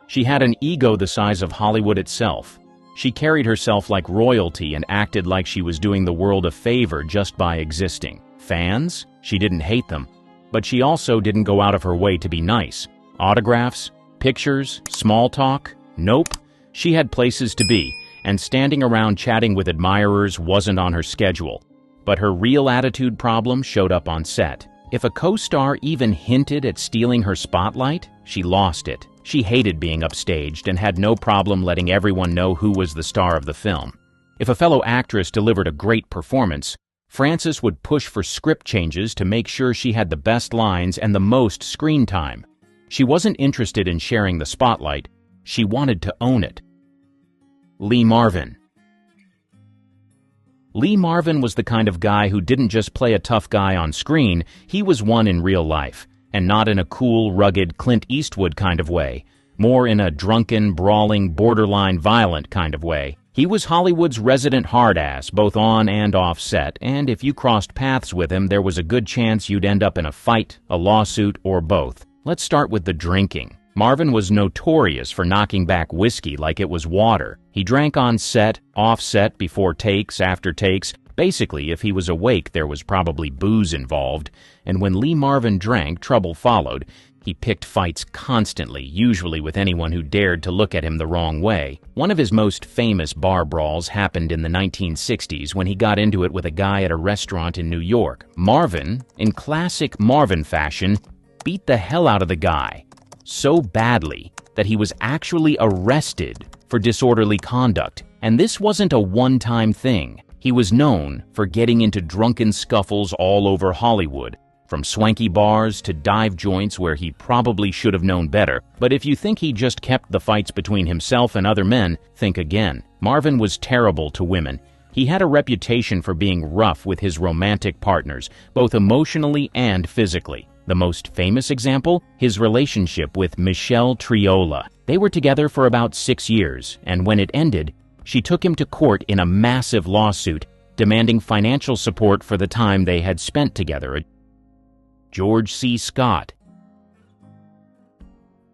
She had an ego the size of Hollywood itself. She carried herself like royalty and acted like she was doing the world a favor just by existing. Fans? She didn't hate them, but she also didn't go out of her way to be nice. Autographs? Pictures? Small talk? Nope. She had places to be, and standing around chatting with admirers wasn't on her schedule. But her real attitude problem showed up on set. If a co-star even hinted at stealing her spotlight, she lost it. She hated being upstaged and had no problem letting everyone know who was the star of the film. If a fellow actress delivered a great performance, Francis would push for script changes to make sure she had the best lines and the most screen time. She wasn't interested in sharing the spotlight. She wanted to own it. Lee Marvin. Lee Marvin was the kind of guy who didn't just play a tough guy on screen, he was one in real life. And not in a cool, rugged Clint Eastwood kind of way, more in a drunken, brawling, borderline violent kind of way. He was Hollywood's resident hard-ass, both on and off set, and if you crossed paths with him, there was a good chance you'd end up in a fight, a lawsuit, or both. Let's start with the drinking. Marvin was notorious for knocking back whiskey like it was water. He drank on set, off set, before takes, after takes. Basically, if he was awake, there was probably booze involved, and when Lee Marvin drank, trouble followed. He picked fights constantly, usually with anyone who dared to look at him the wrong way. One of his most famous bar brawls happened in the 1960s when he got into it with a guy at a restaurant in New York. Marvin, in classic Marvin fashion, beat the hell out of the guy, so badly that he was actually arrested for disorderly conduct. And this wasn't a one-time thing. He was known for getting into drunken scuffles all over Hollywood, from swanky bars to dive joints where he probably should have known better. But if you think he just kept the fights between himself and other men, think again. Marvin was terrible to women. He had a reputation for being rough with his romantic partners, both emotionally and physically. The most famous example? His relationship with Michelle Triola. They were together for about 6 years, and when it ended, she took him to court in a massive lawsuit, demanding financial support for the time they had spent together. George C. Scott.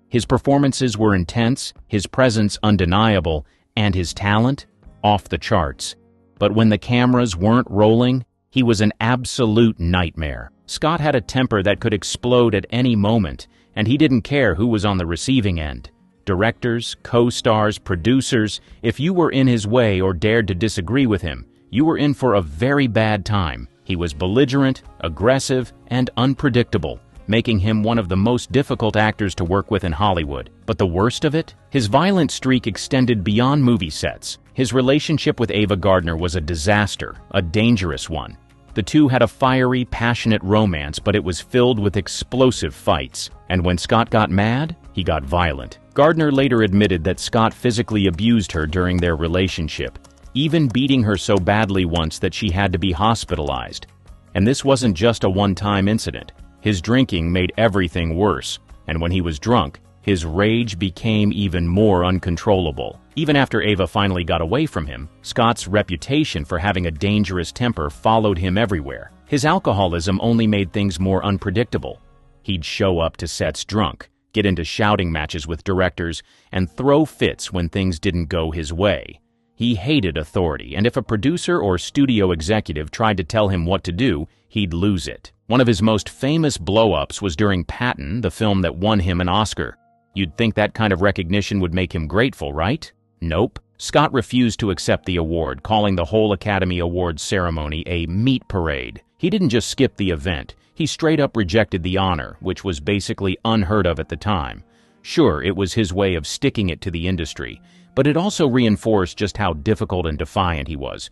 His performances were intense, his presence undeniable, and his talent off the charts. But when the cameras weren't rolling, he was an absolute nightmare. Scott had a temper that could explode at any moment, and he didn't care who was on the receiving end. Directors, co-stars, producers, if you were in his way or dared to disagree with him, you were in for a very bad time. He was belligerent, aggressive, and unpredictable, making him one of the most difficult actors to work with in Hollywood. But the worst of it? His violent streak extended beyond movie sets. His relationship with Ava Gardner was a disaster, a dangerous one. The two had a fiery, passionate romance, but it was filled with explosive fights. And when Scott got mad, he got violent. Gardner later admitted that Scott physically abused her during their relationship, even beating her so badly once that she had to be hospitalized. And this wasn't just a one-time incident. His drinking made everything worse, and when he was drunk, his rage became even more uncontrollable. Even after Ava finally got away from him, Scott's reputation for having a dangerous temper followed him everywhere. His alcoholism only made things more unpredictable. He'd show up to sets drunk, get into shouting matches with directors, and throw fits when things didn't go his way. He hated authority, and if a producer or studio executive tried to tell him what to do, he'd lose it. One of his most famous blow-ups was during Patton, the film that won him an Oscar. You'd think that kind of recognition would make him grateful, right? Nope. Scott refused to accept the award, calling the whole Academy Awards ceremony a meat parade. He didn't just skip the event. He straight up rejected the honor, which was basically unheard of at the time. Sure, it was his way of sticking it to the industry, but it also reinforced just how difficult and defiant he was.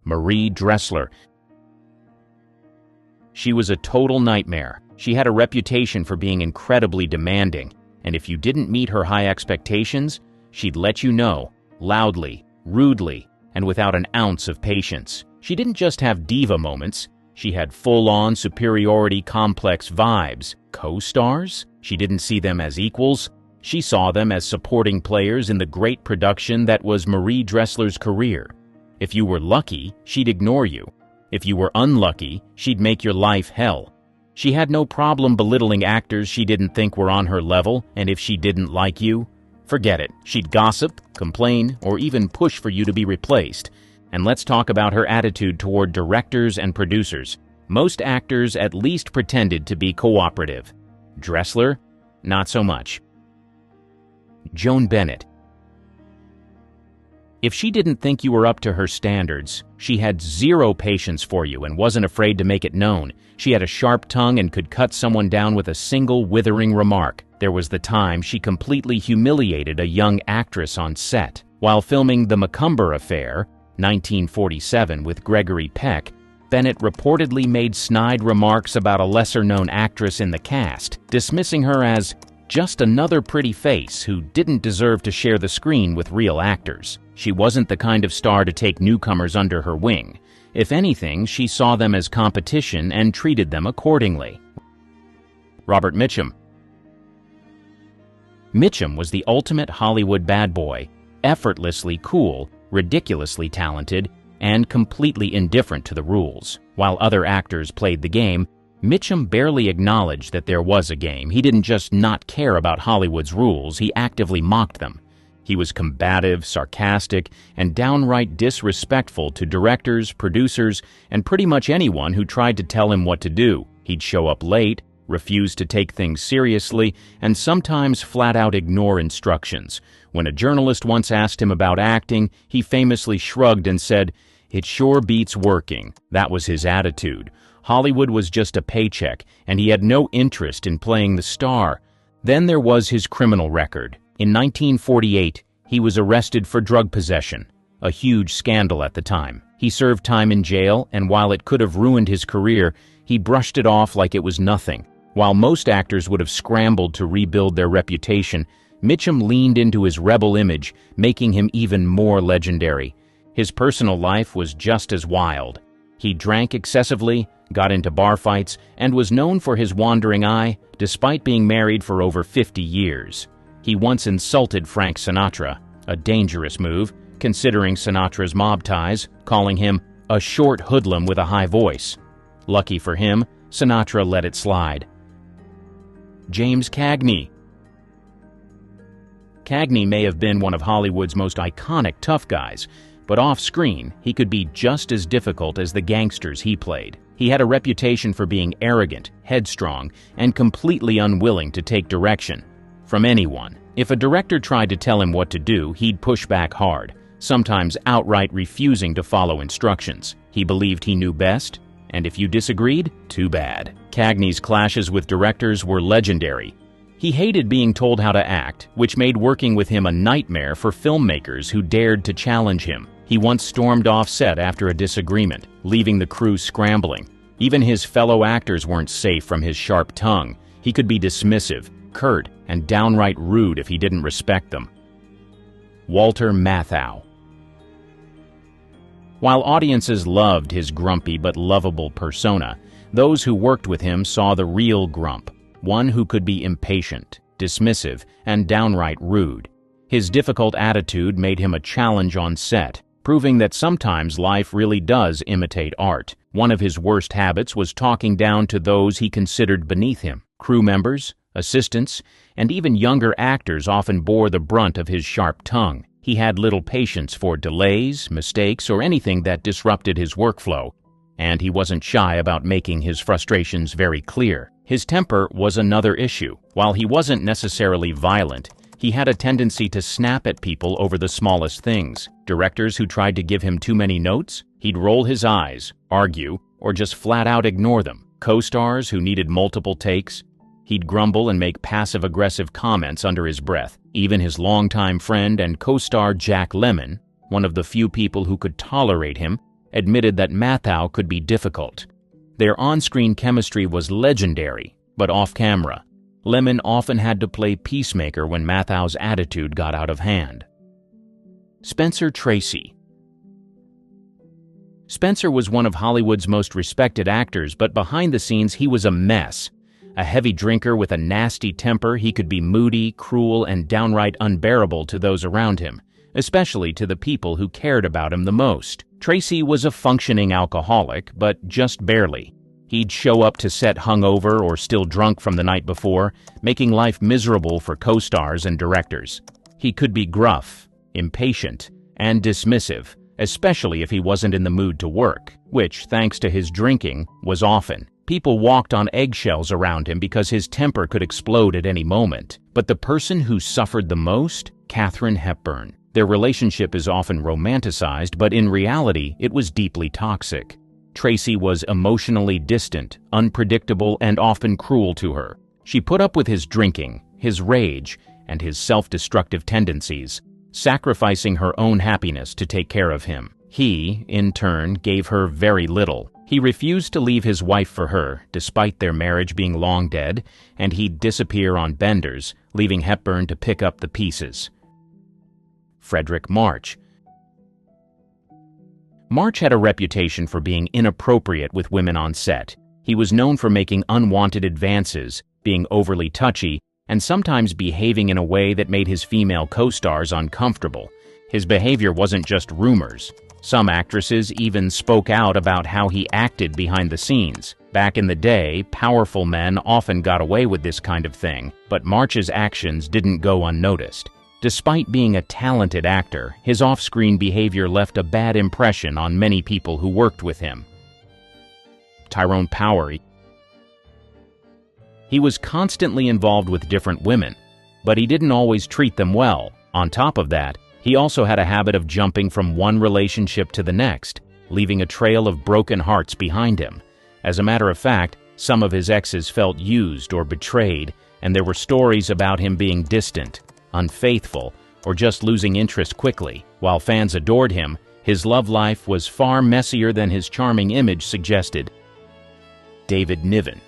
Marie Dressler. She was a total nightmare. She had a reputation for being incredibly demanding, and if you didn't meet her high expectations, she'd let you know, loudly, rudely, and without an ounce of patience. She didn't just have diva moments. She had full-on superiority complex vibes. Co-stars? She didn't see them as equals. She saw them as supporting players in the great production that was Marie Dressler's career. If you were lucky, she'd ignore you. If you were unlucky, she'd make your life hell. She had no problem belittling actors she didn't think were on her level, and if she didn't like you, forget it. She'd gossip, complain, or even push for you to be replaced. And let's talk about her attitude toward directors and producers. Most actors at least pretended to be cooperative. Dressler, not so much. Joan Bennett. If she didn't think you were up to her standards, she had zero patience for you and wasn't afraid to make it known. She had a sharp tongue and could cut someone down with a single withering remark. There was the time she completely humiliated a young actress on set. While filming The Macumber Affair, 1947, with Gregory Peck, Bennett reportedly made snide remarks about a lesser-known actress in the cast, dismissing her as just another pretty face who didn't deserve to share the screen with real actors. She wasn't the kind of star to take newcomers under her wing. If anything, she saw them as competition and treated them accordingly. Robert Mitchum. Mitchum was the ultimate Hollywood bad boy, effortlessly cool, ridiculously talented, and completely indifferent to the rules. While other actors played the game, Mitchum barely acknowledged that there was a game. He didn't just not care about Hollywood's rules, he actively mocked them. He was combative, sarcastic, and downright disrespectful to directors, producers, and pretty much anyone who tried to tell him what to do. He'd show up late, refuse to take things seriously, and sometimes flat out ignore instructions. When a journalist once asked him about acting, he famously shrugged and said, "It sure beats working." That was his attitude. Hollywood was just a paycheck, and he had no interest in playing the star. Then there was his criminal record. In 1948, he was arrested for drug possession, a huge scandal at the time. He served time in jail, and while it could have ruined his career, he brushed it off like it was nothing. While most actors would have scrambled to rebuild their reputation, Mitchum leaned into his rebel image, making him even more legendary. His personal life was just as wild. He drank excessively, got into bar fights, and was known for his wandering eye, despite being married for over 50 years. He once insulted Frank Sinatra, a dangerous move, considering Sinatra's mob ties, calling him a short hoodlum with a high voice. Lucky for him, Sinatra let it slide. James Cagney. Cagney may have been one of Hollywood's most iconic tough guys, but off-screen, he could be just as difficult as the gangsters he played. He had a reputation for being arrogant, headstrong, and completely unwilling to take direction from anyone. If a director tried to tell him what to do, he'd push back hard, sometimes outright refusing to follow instructions. He believed he knew best, and if you disagreed, too bad. Cagney's clashes with directors were legendary. He hated being told how to act, which made working with him a nightmare for filmmakers who dared to challenge him. He once stormed off set after a disagreement, leaving the crew scrambling. Even his fellow actors weren't safe from his sharp tongue. He could be dismissive, curt, and downright rude if he didn't respect them. Walter Matthau. While audiences loved his grumpy but lovable persona, those who worked with him saw the real grump, one who could be impatient, dismissive, and downright rude. His difficult attitude made him a challenge on set, proving that sometimes life really does imitate art. One of his worst habits was talking down to those he considered beneath him. Crew members, assistants, and even younger actors often bore the brunt of his sharp tongue. He had little patience for delays, mistakes, or anything that disrupted his workflow, and he wasn't shy about making his frustrations very clear. His temper was another issue. While he wasn't necessarily violent, he had a tendency to snap at people over the smallest things. Directors who tried to give him too many notes, he'd roll his eyes, argue, or just flat out ignore them. Co-stars who needed multiple takes, he'd grumble and make passive-aggressive comments under his breath. Even his longtime friend and co-star Jack Lemmon, one of the few people who could tolerate him, admitted that Matthau could be difficult. Their on-screen chemistry was legendary, but off-camera, Lemmon often had to play peacemaker when Mathau's attitude got out of hand. Spencer Tracy. Spencer was one of Hollywood's most respected actors, but behind the scenes he was a mess. A heavy drinker with a nasty temper, he could be moody, cruel, and downright unbearable to those around him, especially to the people who cared about him the most. Tracy was a functioning alcoholic, but just barely. He'd show up to set hungover or still drunk from the night before, making life miserable for co-stars and directors. He could be gruff, impatient, and dismissive, especially if he wasn't in the mood to work, which, thanks to his drinking, was often. People walked on eggshells around him because his temper could explode at any moment. But the person who suffered the most? Katharine Hepburn. Their relationship is often romanticized, but in reality, it was deeply toxic. Tracy was emotionally distant, unpredictable, and often cruel to her. She put up with his drinking, his rage, and his self-destructive tendencies, sacrificing her own happiness to take care of him. He, in turn, gave her very little. He refused to leave his wife for her, despite their marriage being long dead, and he'd disappear on benders, leaving Hepburn to pick up the pieces. Frederick March. March had a reputation for being inappropriate with women on set. He was known for making unwanted advances, being overly touchy, and sometimes behaving in a way that made his female co-stars uncomfortable. His behavior wasn't just rumors. Some actresses even spoke out about how he acted behind the scenes. Back in the day, powerful men often got away with this kind of thing, but March's actions didn't go unnoticed. Despite being a talented actor, his off-screen behavior left a bad impression on many people who worked with him. Tyrone Power. He was constantly involved with different women, but he didn't always treat them well. On top of that, he also had a habit of jumping from one relationship to the next, leaving a trail of broken hearts behind him. As a matter of fact, some of his exes felt used or betrayed, and there were stories about him being distant, unfaithful, or just losing interest quickly. While fans adored him, his love life was far messier than his charming image suggested. David Niven.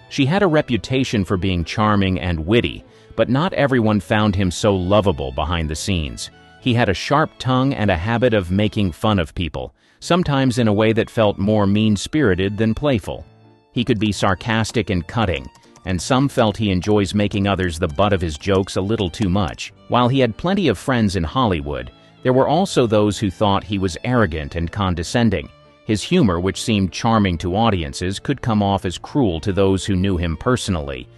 She had a reputation for being charming and witty, but not everyone found him so lovable behind the scenes. He had a sharp tongue and a habit of making fun of people, sometimes in a way that felt more mean-spirited than playful. He could be sarcastic and cutting, and some felt he enjoys making others the butt of his jokes a little too much. While he had plenty of friends in Hollywood, there were also those who thought he was arrogant and condescending. His humor, which seemed charming to audiences, could come off as cruel to those who knew him personally.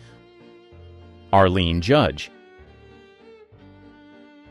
Arlene Judge.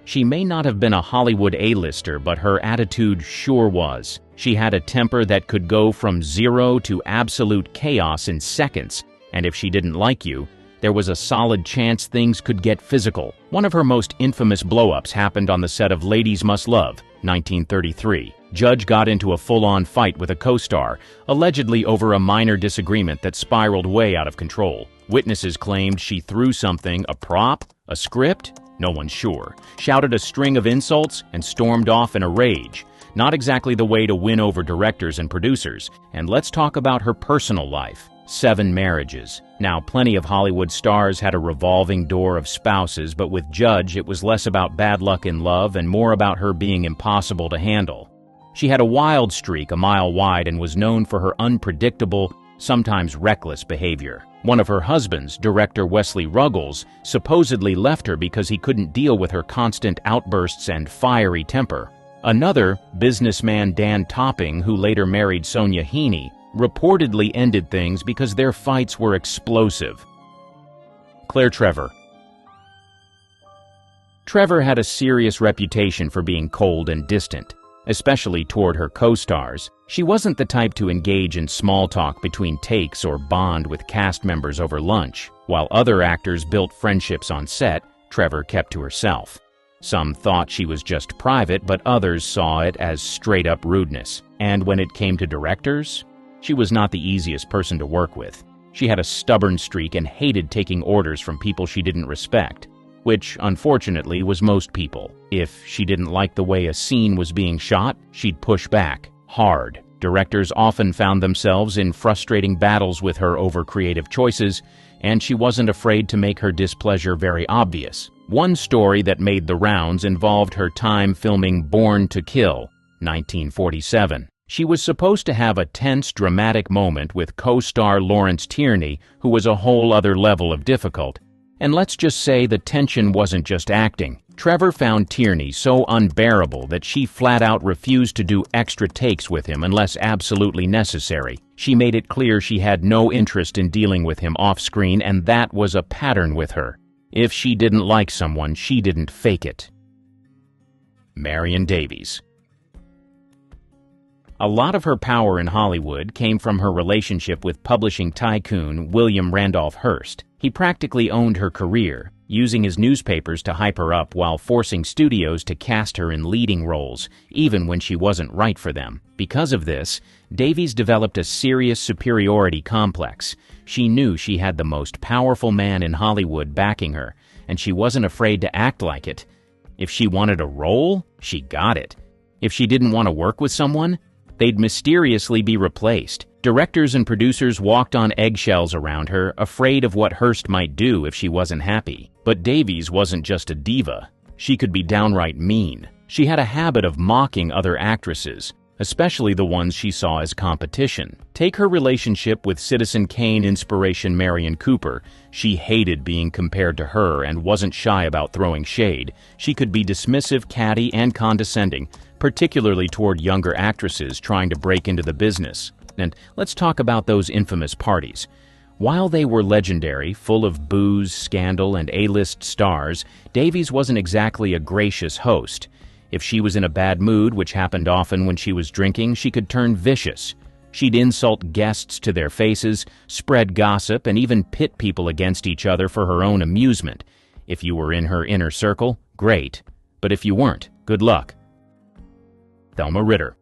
She may not have been a Hollywood A-lister, but her attitude sure was. She had a temper that could go from zero to absolute chaos in seconds, and if she didn't like you, there was a solid chance things could get physical. One of her most infamous blow-ups happened on the set of Ladies Must Love, 1933. Judge got into a full-on fight with a co-star, allegedly over a minor disagreement that spiraled way out of control. Witnesses claimed she threw something, a prop, a script, no one's sure, shouted a string of insults, and stormed off in a rage. Not exactly the way to win over directors and producers. And let's talk about her personal life. 7 marriages. Now, plenty of Hollywood stars had a revolving door of spouses, but with Judge, it was less about bad luck in love and more about her being impossible to handle. She had a wild streak a mile wide and was known for her unpredictable, sometimes reckless behavior. One of her husbands, director Wesley Ruggles, supposedly left her because he couldn't deal with her constant outbursts and fiery temper. Another, businessman Dan Topping, who later married Sonia Heaney, reportedly ended things because their fights were explosive. Claire Trevor. Trevor had a serious reputation for being cold and distant. especially toward her co-stars. She wasn't the type to engage in small talk between takes or bond with cast members over lunch. While other actors built friendships on set, Trevor kept to herself. Some thought she was just private, but others saw it as straight-up rudeness. And when it came to directors, she was not the easiest person to work with. She had a stubborn streak and hated taking orders from people she didn't respect, which, unfortunately, was most people. If she didn't like the way a scene was being shot, she'd push back, hard. Directors often found themselves in frustrating battles with her over creative choices, and she wasn't afraid to make her displeasure very obvious. One story that made the rounds involved her time filming Born to Kill, 1947. She was supposed to have a tense, dramatic moment with co-star Lawrence Tierney, who was a whole other level of difficult. And let's just say the tension wasn't just acting. Trevor found Tierney so unbearable that she flat out refused to do extra takes with him unless absolutely necessary. She made it clear she had no interest in dealing with him off-screen, and that was a pattern with her. If she didn't like someone, she didn't fake it. Marion Davies. A lot of her power in Hollywood came from her relationship with publishing tycoon William Randolph Hearst. He practically owned her career, using his newspapers to hype her up while forcing studios to cast her in leading roles, even when she wasn't right for them. Because of this, Davies developed a serious superiority complex. She knew she had the most powerful man in Hollywood backing her, and she wasn't afraid to act like it. If she wanted a role, she got it. If she didn't want to work with someone, they'd mysteriously be replaced. Directors and producers walked on eggshells around her, afraid of what Hearst might do if she wasn't happy. But Davies wasn't just a diva. She could be downright mean. She had a habit of mocking other actresses, especially the ones she saw as competition. Take her relationship with Citizen Kane inspiration Marion Cooper. She hated being compared to her and wasn't shy about throwing shade. She could be dismissive, catty, and condescending, particularly toward younger actresses trying to break into the business. And let's talk about those infamous parties. While they were legendary, full of booze, scandal, and A-list stars, Davies wasn't exactly a gracious host. If she was in a bad mood, which happened often when she was drinking, she could turn vicious. She'd insult guests to their faces, spread gossip, and even pit people against each other for her own amusement. If you were in her inner circle, great. But if you weren't, good luck. Thelma Ritter.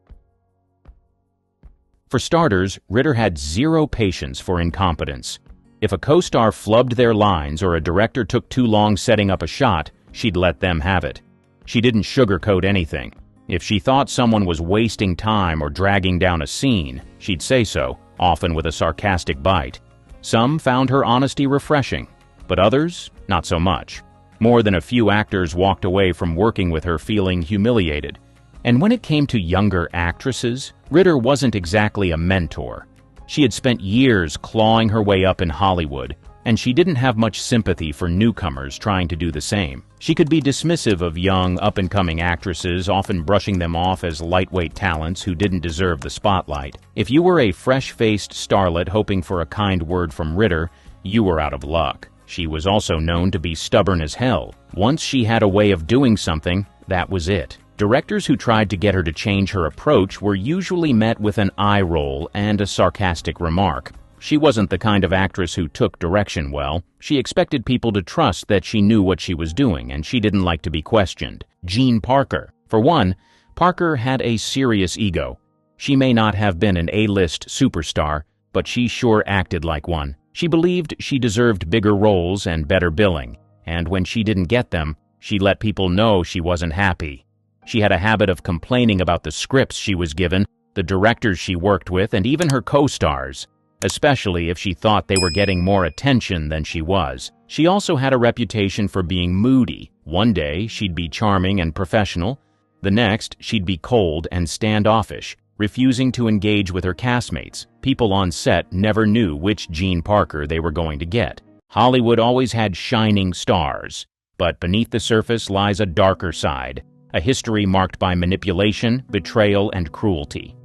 For starters, Ritter had zero patience for incompetence. If a co-star flubbed their lines or a director took too long setting up a shot, she'd let them have it. She didn't sugarcoat anything. If she thought someone was wasting time or dragging down a scene, she'd say so, often with a sarcastic bite. Some found her honesty refreshing, but others, not so much. More than a few actors walked away from working with her feeling humiliated. And when it came to younger actresses, Ritter wasn't exactly a mentor. She had spent years clawing her way up in Hollywood, and she didn't have much sympathy for newcomers trying to do the same. She could be dismissive of young, up-and-coming actresses, often brushing them off as lightweight talents who didn't deserve the spotlight. If you were a fresh-faced starlet hoping for a kind word from Ritter, you were out of luck. She was also known to be stubborn as hell. Once she had a way of doing something, that was it. Directors who tried to get her to change her approach were usually met with an eye roll and a sarcastic remark. She wasn't the kind of actress who took direction well. She expected people to trust that she knew what she was doing, and she didn't like to be questioned. Jean Parker. For one, Parker had a serious ego. She may not have been an A-list superstar, but she sure acted like one. She believed she deserved bigger roles and better billing, and when she didn't get them, she let people know she wasn't happy. She had a habit of complaining about the scripts she was given, the directors she worked with, and even her co-stars, especially if she thought they were getting more attention than she was. She also had a reputation for being moody. One day, she'd be charming and professional. The next, she'd be cold and standoffish, refusing to engage with her castmates. People on set never knew which Jean Parker they were going to get. Hollywood always had shining stars, but beneath the surface lies a darker side. A history marked by manipulation, betrayal, and cruelty.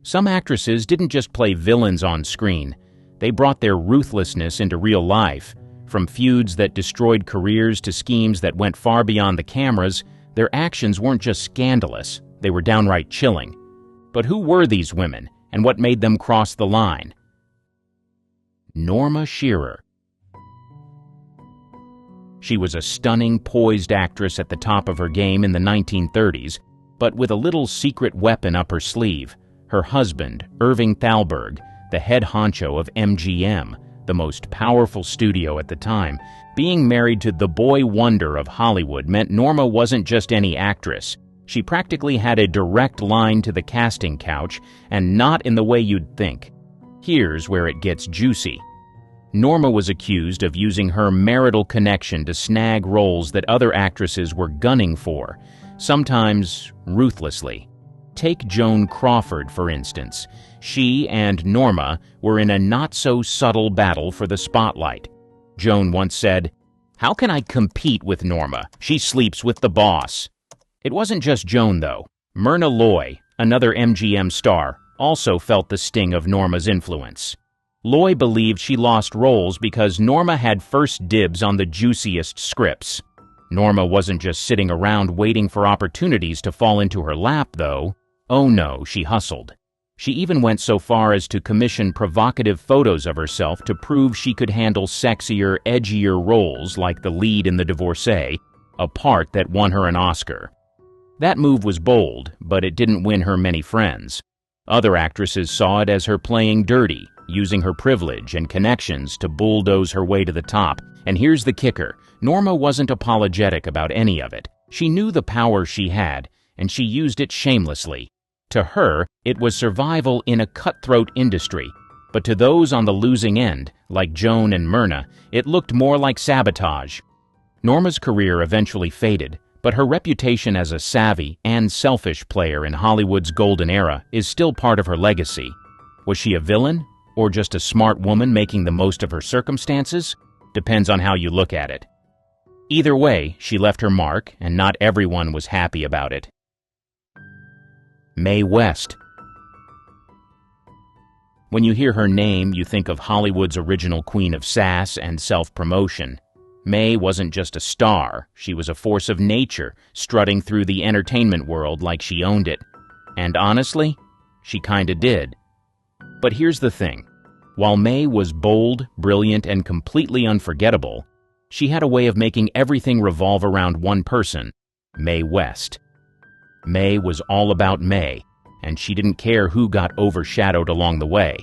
Some actresses didn't just play villains on screen. They brought their ruthlessness into real life. From feuds that destroyed careers to schemes that went far beyond the cameras, their actions weren't just scandalous. They were downright chilling. But who were these women, and what made them cross the line? Norma Shearer. She was a stunning, poised actress at the top of her game in the 1930s, but with a little secret weapon up her sleeve: her husband, Irving Thalberg, the head honcho of MGM, the most powerful studio at the time. Being married to the boy wonder of Hollywood meant Norma wasn't just any actress. She practically had a direct line to the casting couch, and not in the way you'd think. Here's where it gets juicy. Norma was accused of using her marital connection to snag roles that other actresses were gunning for, sometimes ruthlessly. Take Joan Crawford, for instance. She and Norma were in a not-so-subtle battle for the spotlight. Joan once said, "How can I compete with Norma? She sleeps with the boss." It wasn't just Joan, though. Myrna Loy, another MGM star, also felt the sting of Norma's influence. Loy believed she lost roles because Norma had first dibs on the juiciest scripts. Norma wasn't just sitting around waiting for opportunities to fall into her lap, though. Oh no, she hustled. She even went so far as to commission provocative photos of herself to prove she could handle sexier, edgier roles like the lead in The Divorcee, a part that won her an Oscar. That move was bold, but it didn't win her many friends. Other actresses saw it as her playing dirty, using her privilege and connections to bulldoze her way to the top. And here's the kicker: Norma wasn't apologetic about any of it. She knew the power she had, and she used it shamelessly. To her, it was survival in a cutthroat industry. But to those on the losing end, like Joan and Myrna, it looked more like sabotage. Norma's career eventually faded, but her reputation as a savvy and selfish player in Hollywood's golden era is still part of her legacy. Was she a villain, or just a smart woman making the most of her circumstances? Depends on how you look at it. Either way, she left her mark, and not everyone was happy about it. Mae West. When you hear her name, you think of Hollywood's original queen of sass and self-promotion. Mae wasn't just a star, she was a force of nature, strutting through the entertainment world like she owned it. And honestly, she kinda did. But here's the thing. While Mae was bold, brilliant, and completely unforgettable, she had a way of making everything revolve around one person: Mae West. Mae was all about Mae, and she didn't care who got overshadowed along the way.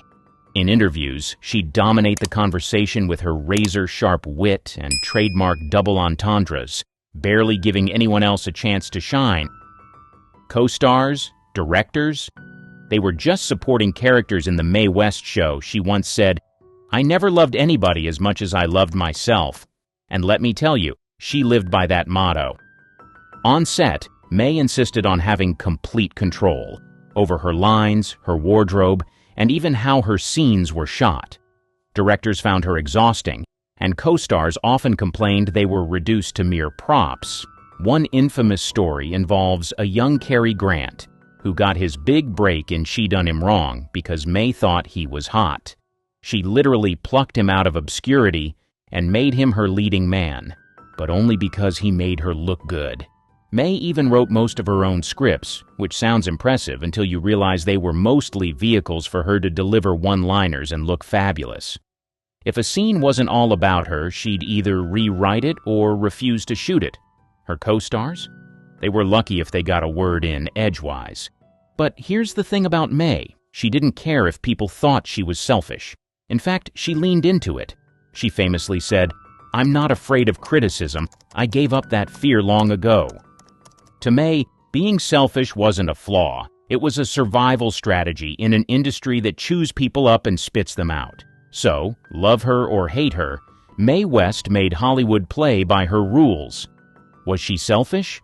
In interviews, she'd dominate the conversation with her razor-sharp wit and trademark double entendres, barely giving anyone else a chance to shine. Co-stars, directors, they were just supporting characters in the Mae West show. She once said, "I never loved anybody as much as I loved myself." And let me tell you, she lived by that motto. On set, Mae insisted on having complete control over her lines, her wardrobe, and even how her scenes were shot. Directors found her exhausting, and co-stars often complained they were reduced to mere props. One infamous story involves a young Cary Grant, who got his big break in She Done Him Wrong because Mae thought he was hot. She literally plucked him out of obscurity and made him her leading man, but only because he made her look good. Mae even wrote most of her own scripts, which sounds impressive until you realize they were mostly vehicles for her to deliver one-liners and look fabulous. If a scene wasn't all about her, she'd either rewrite it or refuse to shoot it. Her co-stars? They were lucky if they got a word in edgewise. But here's the thing about Mae. She didn't care if people thought she was selfish. In fact, she leaned into it. She famously said, "I'm not afraid of criticism. I gave up that fear long ago." To Mae, being selfish wasn't a flaw. It was a survival strategy in an industry that chews people up and spits them out. So, love her or hate her, Mae West made Hollywood play by her rules. Was she selfish?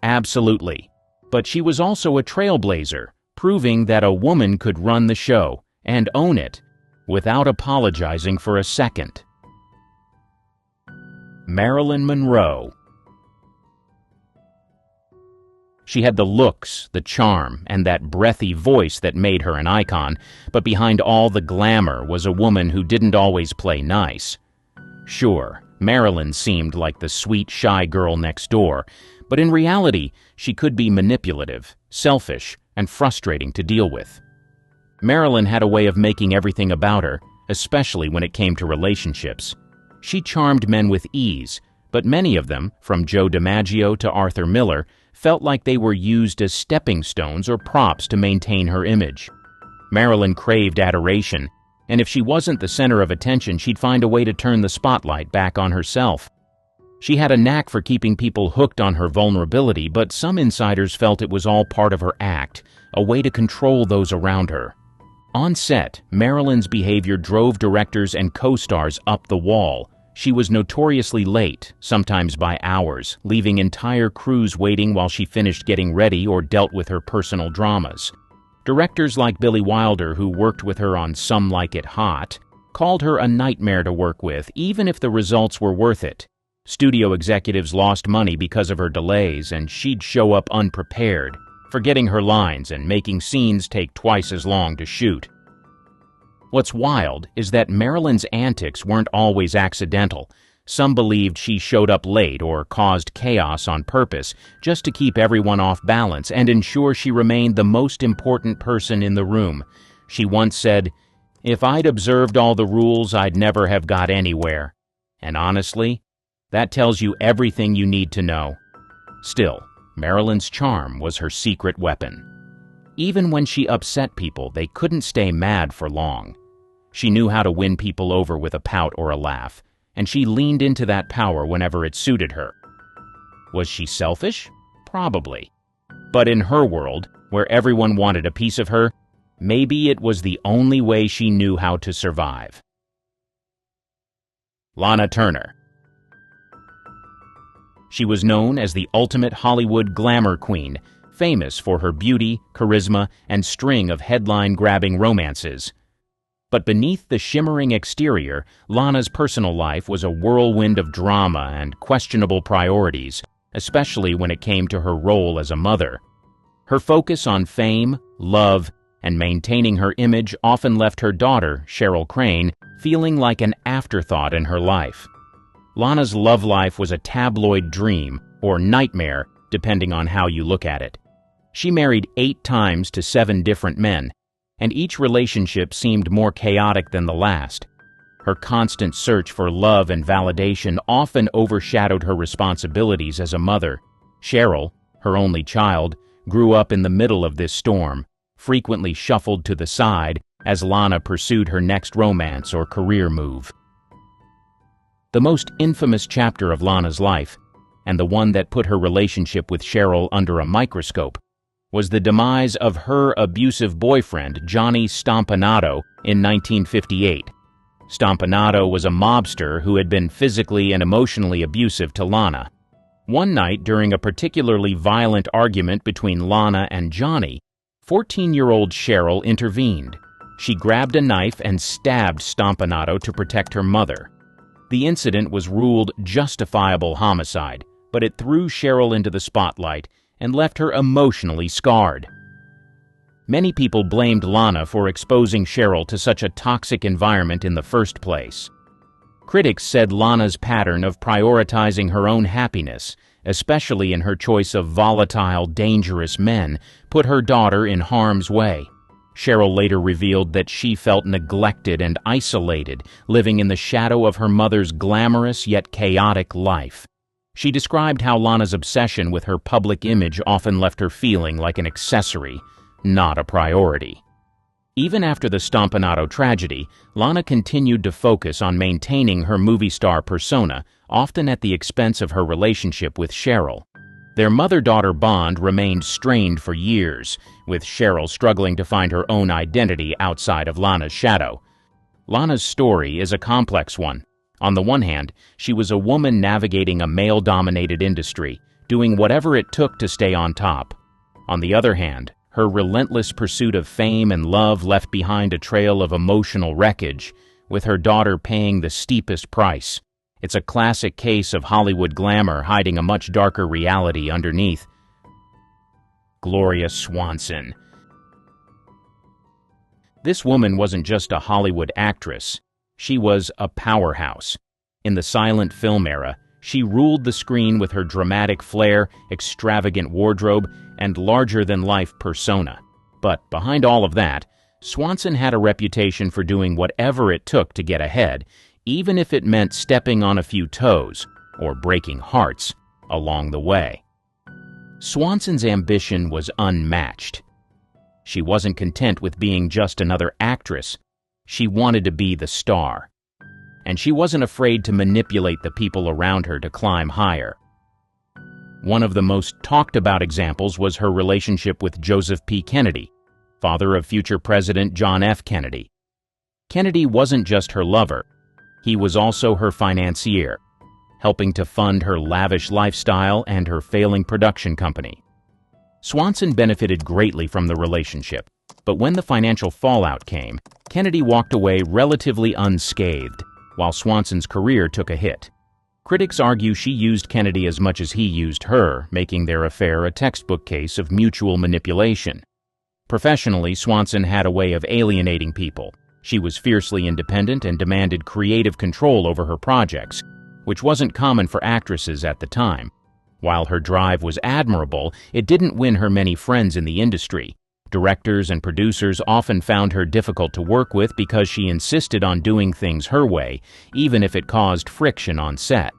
Absolutely. But she was also a trailblazer, proving that a woman could run the show and own it without apologizing for a second. Marilyn Monroe. She had the looks, the charm, and that breathy voice that made her an icon, but behind all the glamour was a woman who didn't always play nice. Sure, Marilyn seemed like the sweet, shy girl next door, but in reality, she could be manipulative, selfish, and frustrating to deal with. Marilyn had a way of making everything about her, especially when it came to relationships. She charmed men with ease, but many of them, from Joe DiMaggio to Arthur Miller, felt like they were used as stepping stones or props to maintain her image. Marilyn craved adoration, and if she wasn't the center of attention, she'd find a way to turn the spotlight back on herself. She had a knack for keeping people hooked on her vulnerability, but some insiders felt it was all part of her act, a way to control those around her. On set, Marilyn's behavior drove directors and co-stars up the wall. She was notoriously late, sometimes by hours, leaving entire crews waiting while she finished getting ready or dealt with her personal dramas. Directors like Billy Wilder, who worked with her on Some Like It Hot, called her a nightmare to work with, even if the results were worth it. Studio executives lost money because of her delays, and she'd show up unprepared, forgetting her lines and making scenes take twice as long to shoot. What's wild is that Marilyn's antics weren't always accidental. Some believed she showed up late or caused chaos on purpose just to keep everyone off balance and ensure she remained the most important person in the room. She once said, "If I'd observed all the rules, I'd never have got anywhere." And honestly, that tells you everything you need to know. Still, Marilyn's charm was her secret weapon. Even when she upset people, they couldn't stay mad for long. She knew how to win people over with a pout or a laugh, and she leaned into that power whenever it suited her. Was she selfish? Probably. But in her world, where everyone wanted a piece of her, maybe it was the only way she knew how to survive. Lana Turner. She was known as the ultimate Hollywood glamour queen, famous for her beauty, charisma, and string of headline-grabbing romances. But beneath the shimmering exterior, Lana's personal life was a whirlwind of drama and questionable priorities, especially when it came to her role as a mother. Her focus on fame, love, and maintaining her image often left her daughter, Cheryl Crane, feeling like an afterthought in her life. Lana's love life was a tabloid dream, or nightmare, depending on how you look at it. She married 8 times to 7 different men, and each relationship seemed more chaotic than the last. Her constant search for love and validation often overshadowed her responsibilities as a mother. Cheryl, her only child, grew up in the middle of this storm, frequently shuffled to the side as Lana pursued her next romance or career move. The most infamous chapter of Lana's life, and the one that put her relationship with Cheryl under a microscope, was the demise of her abusive boyfriend, Johnny Stompanato, in 1958. Stompanato was a mobster who had been physically and emotionally abusive to Lana. One night, during a particularly violent argument between Lana and Johnny, 14-year-old Cheryl intervened. She grabbed a knife and stabbed Stompanato to protect her mother. The incident was ruled justifiable homicide, but it threw Cheryl into the spotlight and left her emotionally scarred. Many people blamed Lana for exposing Cheryl to such a toxic environment in the first place. Critics said Lana's pattern of prioritizing her own happiness, especially in her choice of volatile, dangerous men, put her daughter in harm's way. Cheryl later revealed that she felt neglected and isolated, living in the shadow of her mother's glamorous yet chaotic life. She described how Lana's obsession with her public image often left her feeling like an accessory, not a priority. Even after the Stompanato tragedy, Lana continued to focus on maintaining her movie star persona, often at the expense of her relationship with Cheryl. Their mother-daughter bond remained strained for years, with Cheryl struggling to find her own identity outside of Lana's shadow. Lana's story is a complex one. On the one hand, she was a woman navigating a male-dominated industry, doing whatever it took to stay on top. On the other hand, her relentless pursuit of fame and love left behind a trail of emotional wreckage, with her daughter paying the steepest price. It's a classic case of Hollywood glamour hiding a much darker reality underneath. Gloria Swanson. This woman wasn't just a Hollywood actress. She was a powerhouse. In the silent film era, She ruled the screen with her dramatic flair, extravagant wardrobe, and larger-than-life persona. But behind all of that, Swanson had a reputation for doing whatever it took to get ahead, even if it meant stepping on a few toes or breaking hearts along the way. Swanson's ambition was unmatched. She wasn't content with being just another actress. She wanted to be the star. And she wasn't afraid to manipulate the people around her to climb higher. One of the most talked about examples was her relationship with Joseph P. Kennedy, father of future President John F. Kennedy. Kennedy wasn't just her lover. He was also her financier, helping to fund her lavish lifestyle and her failing production company. Swanson benefited greatly from the relationship, but when the financial fallout came, Kennedy walked away relatively unscathed, while Swanson's career took a hit. Critics argue she used Kennedy as much as he used her, making their affair a textbook case of mutual manipulation. Professionally, Swanson had a way of alienating people. She was fiercely independent and demanded creative control over her projects, which wasn't common for actresses at the time. While her drive was admirable, it didn't win her many friends in the industry. Directors and producers often found her difficult to work with because she insisted on doing things her way, even if it caused friction on set.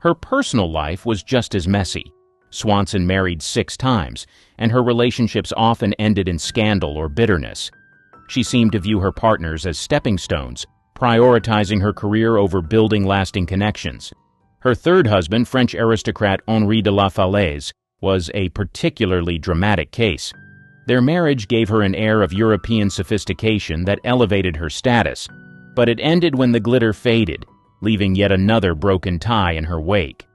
Her personal life was just as messy. Swanson married 6 times, and her relationships often ended in scandal or bitterness. She seemed to view her partners as stepping stones, prioritizing her career over building lasting connections. Her third husband, French aristocrat Henri de la Falaise, was a particularly dramatic case. Their marriage gave her an air of European sophistication that elevated her status, but it ended when the glitter faded, leaving yet another broken tie in her wake.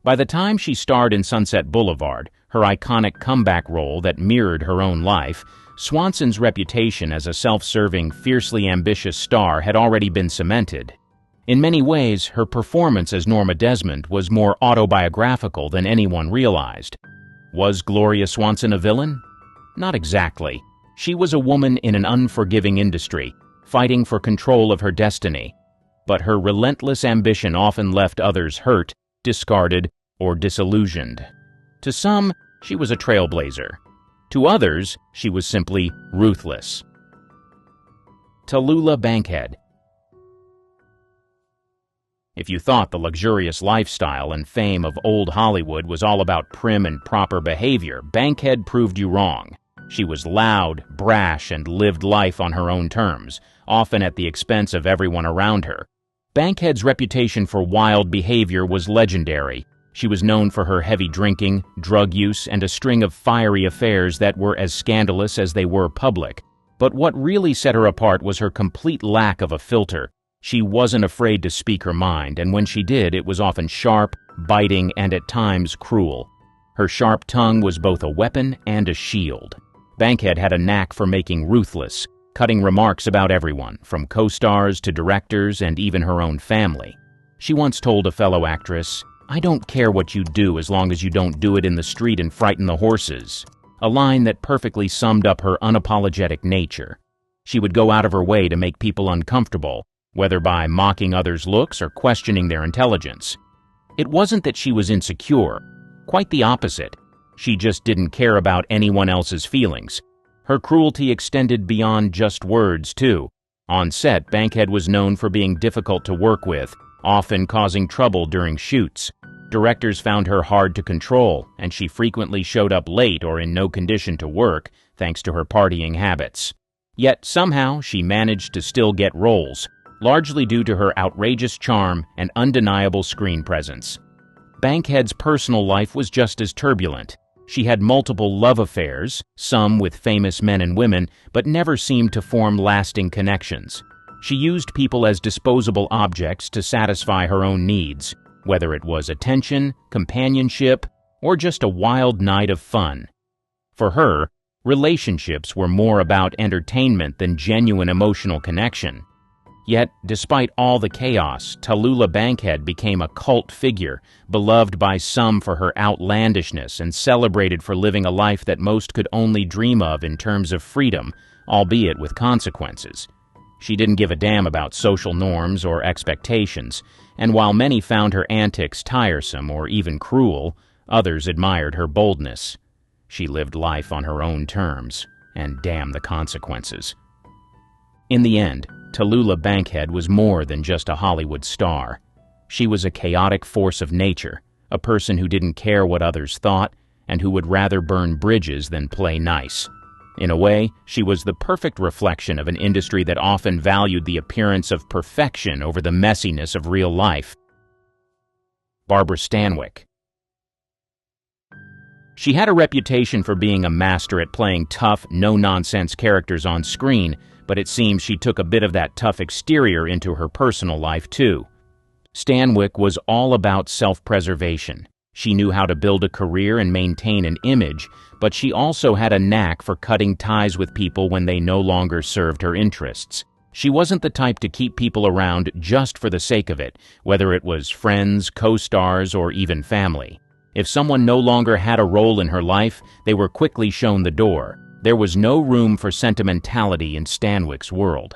By the time she starred in Sunset Boulevard, her iconic comeback role that mirrored her own life, Swanson's reputation as a self-serving, fiercely ambitious star had already been cemented. In many ways, her performance as Norma Desmond was more autobiographical than anyone realized. Was Gloria Swanson a villain? Not exactly. She was a woman in an unforgiving industry, fighting for control of her destiny. But her relentless ambition often left others hurt, discarded, or disillusioned. To some, she was a trailblazer. To others, she was simply ruthless. Tallulah Bankhead. If you thought the luxurious lifestyle and fame of old Hollywood was all about prim and proper behavior, Bankhead proved you wrong. She was loud, brash, and lived life on her own terms, often at the expense of everyone around her. Bankhead's reputation for wild behavior was legendary. She was known for her heavy drinking, drug use, and a string of fiery affairs that were as scandalous as they were public. But what really set her apart was her complete lack of a filter. She wasn't afraid to speak her mind, and when she did, it was often sharp, biting, and at times cruel. Her sharp tongue was both a weapon and a shield. Bankhead had a knack for making ruthless, cutting remarks about everyone, from co-stars to directors and even her own family. She once told a fellow actress, "I don't care what you do as long as you don't do it in the street and frighten the horses," a line that perfectly summed up her unapologetic nature. She would go out of her way to make people uncomfortable, whether by mocking others' looks or questioning their intelligence. It wasn't that she was insecure, quite the opposite. She just didn't care about anyone else's feelings. Her cruelty extended beyond just words, too. On set, Bankhead was known for being difficult to work with, often causing trouble during shoots. Directors found her hard to control, and she frequently showed up late or in no condition to work, thanks to her partying habits. Yet somehow she managed to still get roles, largely due to her outrageous charm and undeniable screen presence. Bankhead's personal life was just as turbulent. She had multiple love affairs, some with famous men and women, but never seemed to form lasting connections. She used people as disposable objects to satisfy her own needs, whether it was attention, companionship, or just a wild night of fun. For her, relationships were more about entertainment than genuine emotional connection. Yet, despite all the chaos, Tallulah Bankhead became a cult figure, beloved by some for her outlandishness and celebrated for living a life that most could only dream of in terms of freedom, albeit with consequences. She didn't give a damn about social norms or expectations, and while many found her antics tiresome or even cruel, others admired her boldness. She lived life on her own terms, and damn the consequences. In the end, Tallulah Bankhead was more than just a Hollywood star. She was a chaotic force of nature, a person who didn't care what others thought, and who would rather burn bridges than play nice. In a way, she was the perfect reflection of an industry that often valued the appearance of perfection over the messiness of real life. Barbara Stanwyck. She had a reputation for being a master at playing tough, no-nonsense characters on screen, but it seems she took a bit of that tough exterior into her personal life, too. Stanwyck was all about self-preservation. She knew how to build a career and maintain an image, but she also had a knack for cutting ties with people when they no longer served her interests. She wasn't the type to keep people around just for the sake of it, whether it was friends, co-stars, or even family. If someone no longer had a role in her life, they were quickly shown the door. There was no room for sentimentality in Stanwyck's world.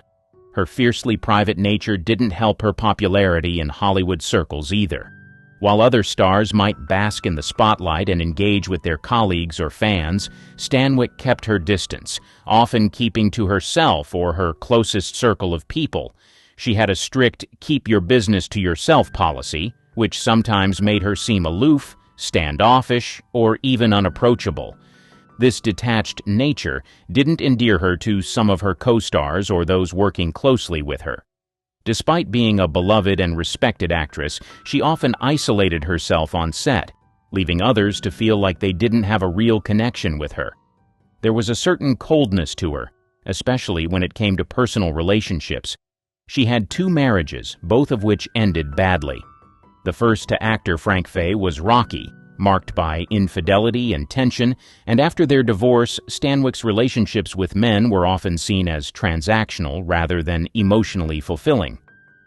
Her fiercely private nature didn't help her popularity in Hollywood circles either. While other stars might bask in the spotlight and engage with their colleagues or fans, Stanwyck kept her distance, often keeping to herself or her closest circle of people. She had a strict keep your business to yourself policy, which sometimes made her seem aloof, standoffish, or even unapproachable. This detached nature didn't endear her to some of her co-stars or those working closely with her. Despite being a beloved and respected actress, she often isolated herself on set, leaving others to feel like they didn't have a real connection with her. There was a certain coldness to her, especially when it came to personal relationships. She had 2 marriages, both of which ended badly. The first to actor Frank Fay was rocky, marked by infidelity and tension, and after their divorce, Stanwyck's relationships with men were often seen as transactional rather than emotionally fulfilling.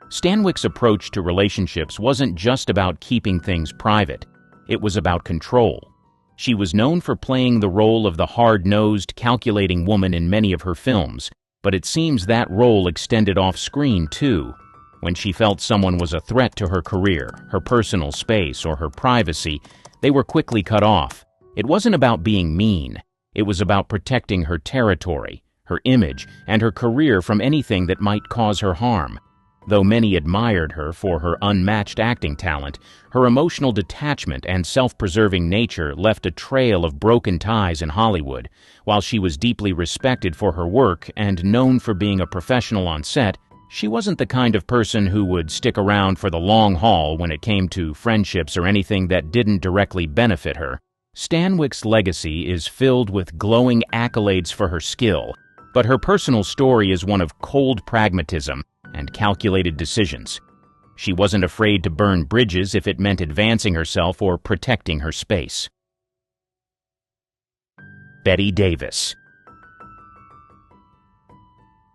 Stanwyck's approach to relationships wasn't just about keeping things private. It was about control. She was known for playing the role of the hard-nosed, calculating woman in many of her films, but it seems that role extended off-screen too. When she felt someone was a threat to her career, her personal space, or her privacy, they were quickly cut off. It wasn't about being mean. It was about protecting her territory, her image, and her career from anything that might cause her harm. Though many admired her for her unmatched acting talent, her emotional detachment and self-preserving nature left a trail of broken ties in Hollywood. While she was deeply respected for her work and known for being a professional on set, she wasn't the kind of person who would stick around for the long haul when it came to friendships or anything that didn't directly benefit her. Stanwyck's legacy is filled with glowing accolades for her skill, but her personal story is one of cold pragmatism and calculated decisions. She wasn't afraid to burn bridges if it meant advancing herself or protecting her space. Bette Davis.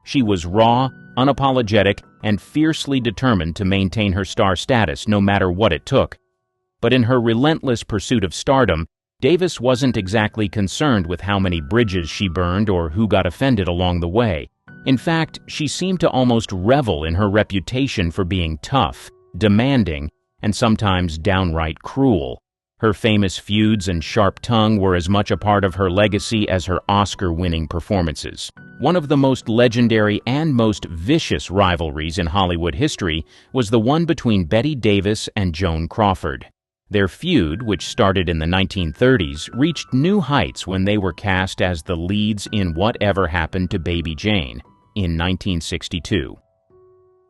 She was raw, unapologetic, and fiercely determined to maintain her star status no matter what it took. But in her relentless pursuit of stardom, Davis wasn't exactly concerned with how many bridges she burned or who got offended along the way. In fact, she seemed to almost revel in her reputation for being tough, demanding, and sometimes downright cruel. Her famous feuds and sharp tongue were as much a part of her legacy as her Oscar-winning performances. One of the most legendary and most vicious rivalries in Hollywood history was the one between Bette Davis and Joan Crawford. Their feud, which started in the 1930s, reached new heights when they were cast as the leads in Whatever Happened to Baby Jane in 1962.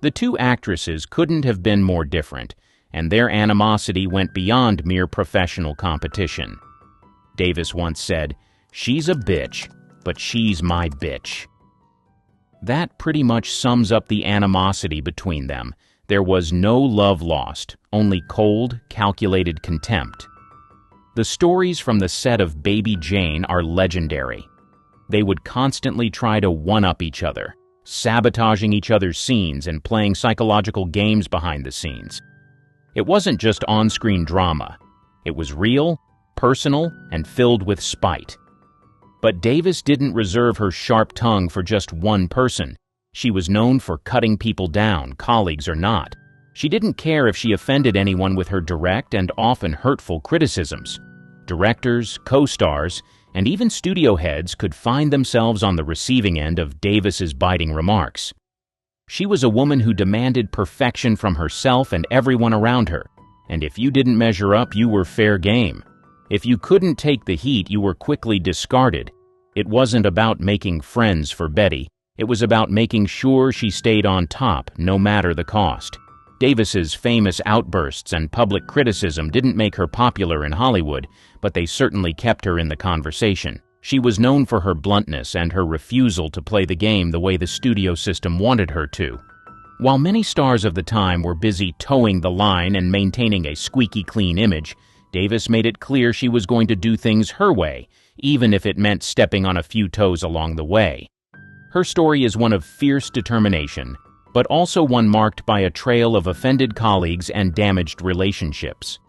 The two actresses couldn't have been more different, and their animosity went beyond mere professional competition. Davis once said, "She's a bitch, but she's my bitch." That pretty much sums up the animosity between them. There was no love lost, only cold, calculated contempt. The stories from the set of Baby Jane are legendary. They would constantly try to one-up each other, sabotaging each other's scenes and playing psychological games behind the scenes. It wasn't just on-screen drama. It was real, personal, and filled with spite. But Davis didn't reserve her sharp tongue for just one person. She was known for cutting people down, colleagues or not. She didn't care if she offended anyone with her direct and often hurtful criticisms. Directors, co-stars, and even studio heads could find themselves on the receiving end of Davis's biting remarks. She was a woman who demanded perfection from herself and everyone around her, and if you didn't measure up, you were fair game. If you couldn't take the heat, you were quickly discarded. It wasn't about making friends for Betty. It was about making sure she stayed on top, no matter the cost. Davis's famous outbursts and public criticism didn't make her popular in Hollywood, but they certainly kept her in the conversation. She was known for her bluntness and her refusal to play the game the way the studio system wanted her to. While many stars of the time were busy towing the line and maintaining a squeaky clean image, Davis made it clear she was going to do things her way, even if it meant stepping on a few toes along the way. Her story is one of fierce determination, but also one marked by a trail of offended colleagues and damaged relationships.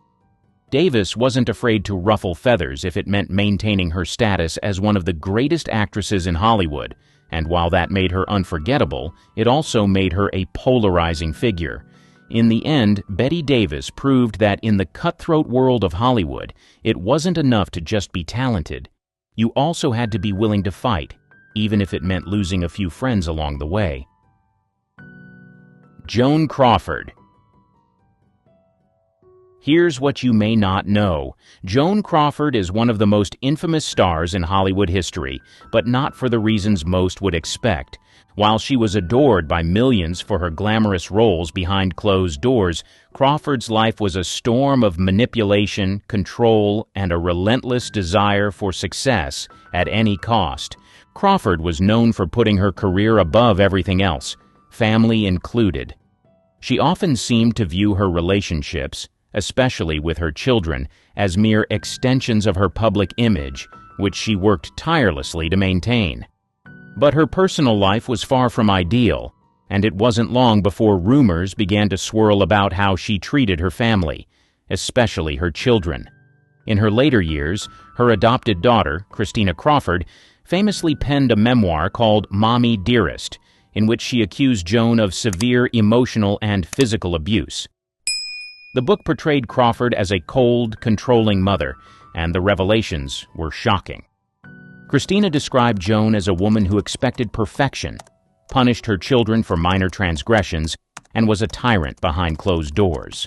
Davis wasn't afraid to ruffle feathers if it meant maintaining her status as one of the greatest actresses in Hollywood, and while that made her unforgettable, it also made her a polarizing figure. In the end, Bette Davis proved that in the cutthroat world of Hollywood, it wasn't enough to just be talented. You also had to be willing to fight, even if it meant losing a few friends along the way. Joan Crawford. Here's what you may not know. Joan Crawford is one of the most infamous stars in Hollywood history, but not for the reasons most would expect. While she was adored by millions for her glamorous roles behind closed doors, Crawford's life was a storm of manipulation, control, and a relentless desire for success at any cost. Crawford was known for putting her career above everything else, family included. She often seemed to view her relationships, especially with her children, as mere extensions of her public image, which she worked tirelessly to maintain. But her personal life was far from ideal, and it wasn't long before rumors began to swirl about how she treated her family, especially her children. In her later years, her adopted daughter, Christina Crawford, famously penned a memoir called Mommy Dearest, in which she accused Joan of severe emotional and physical abuse. The book portrayed Crawford as a cold, controlling mother, and the revelations were shocking. Christina described Joan as a woman who expected perfection, punished her children for minor transgressions, and was a tyrant behind closed doors.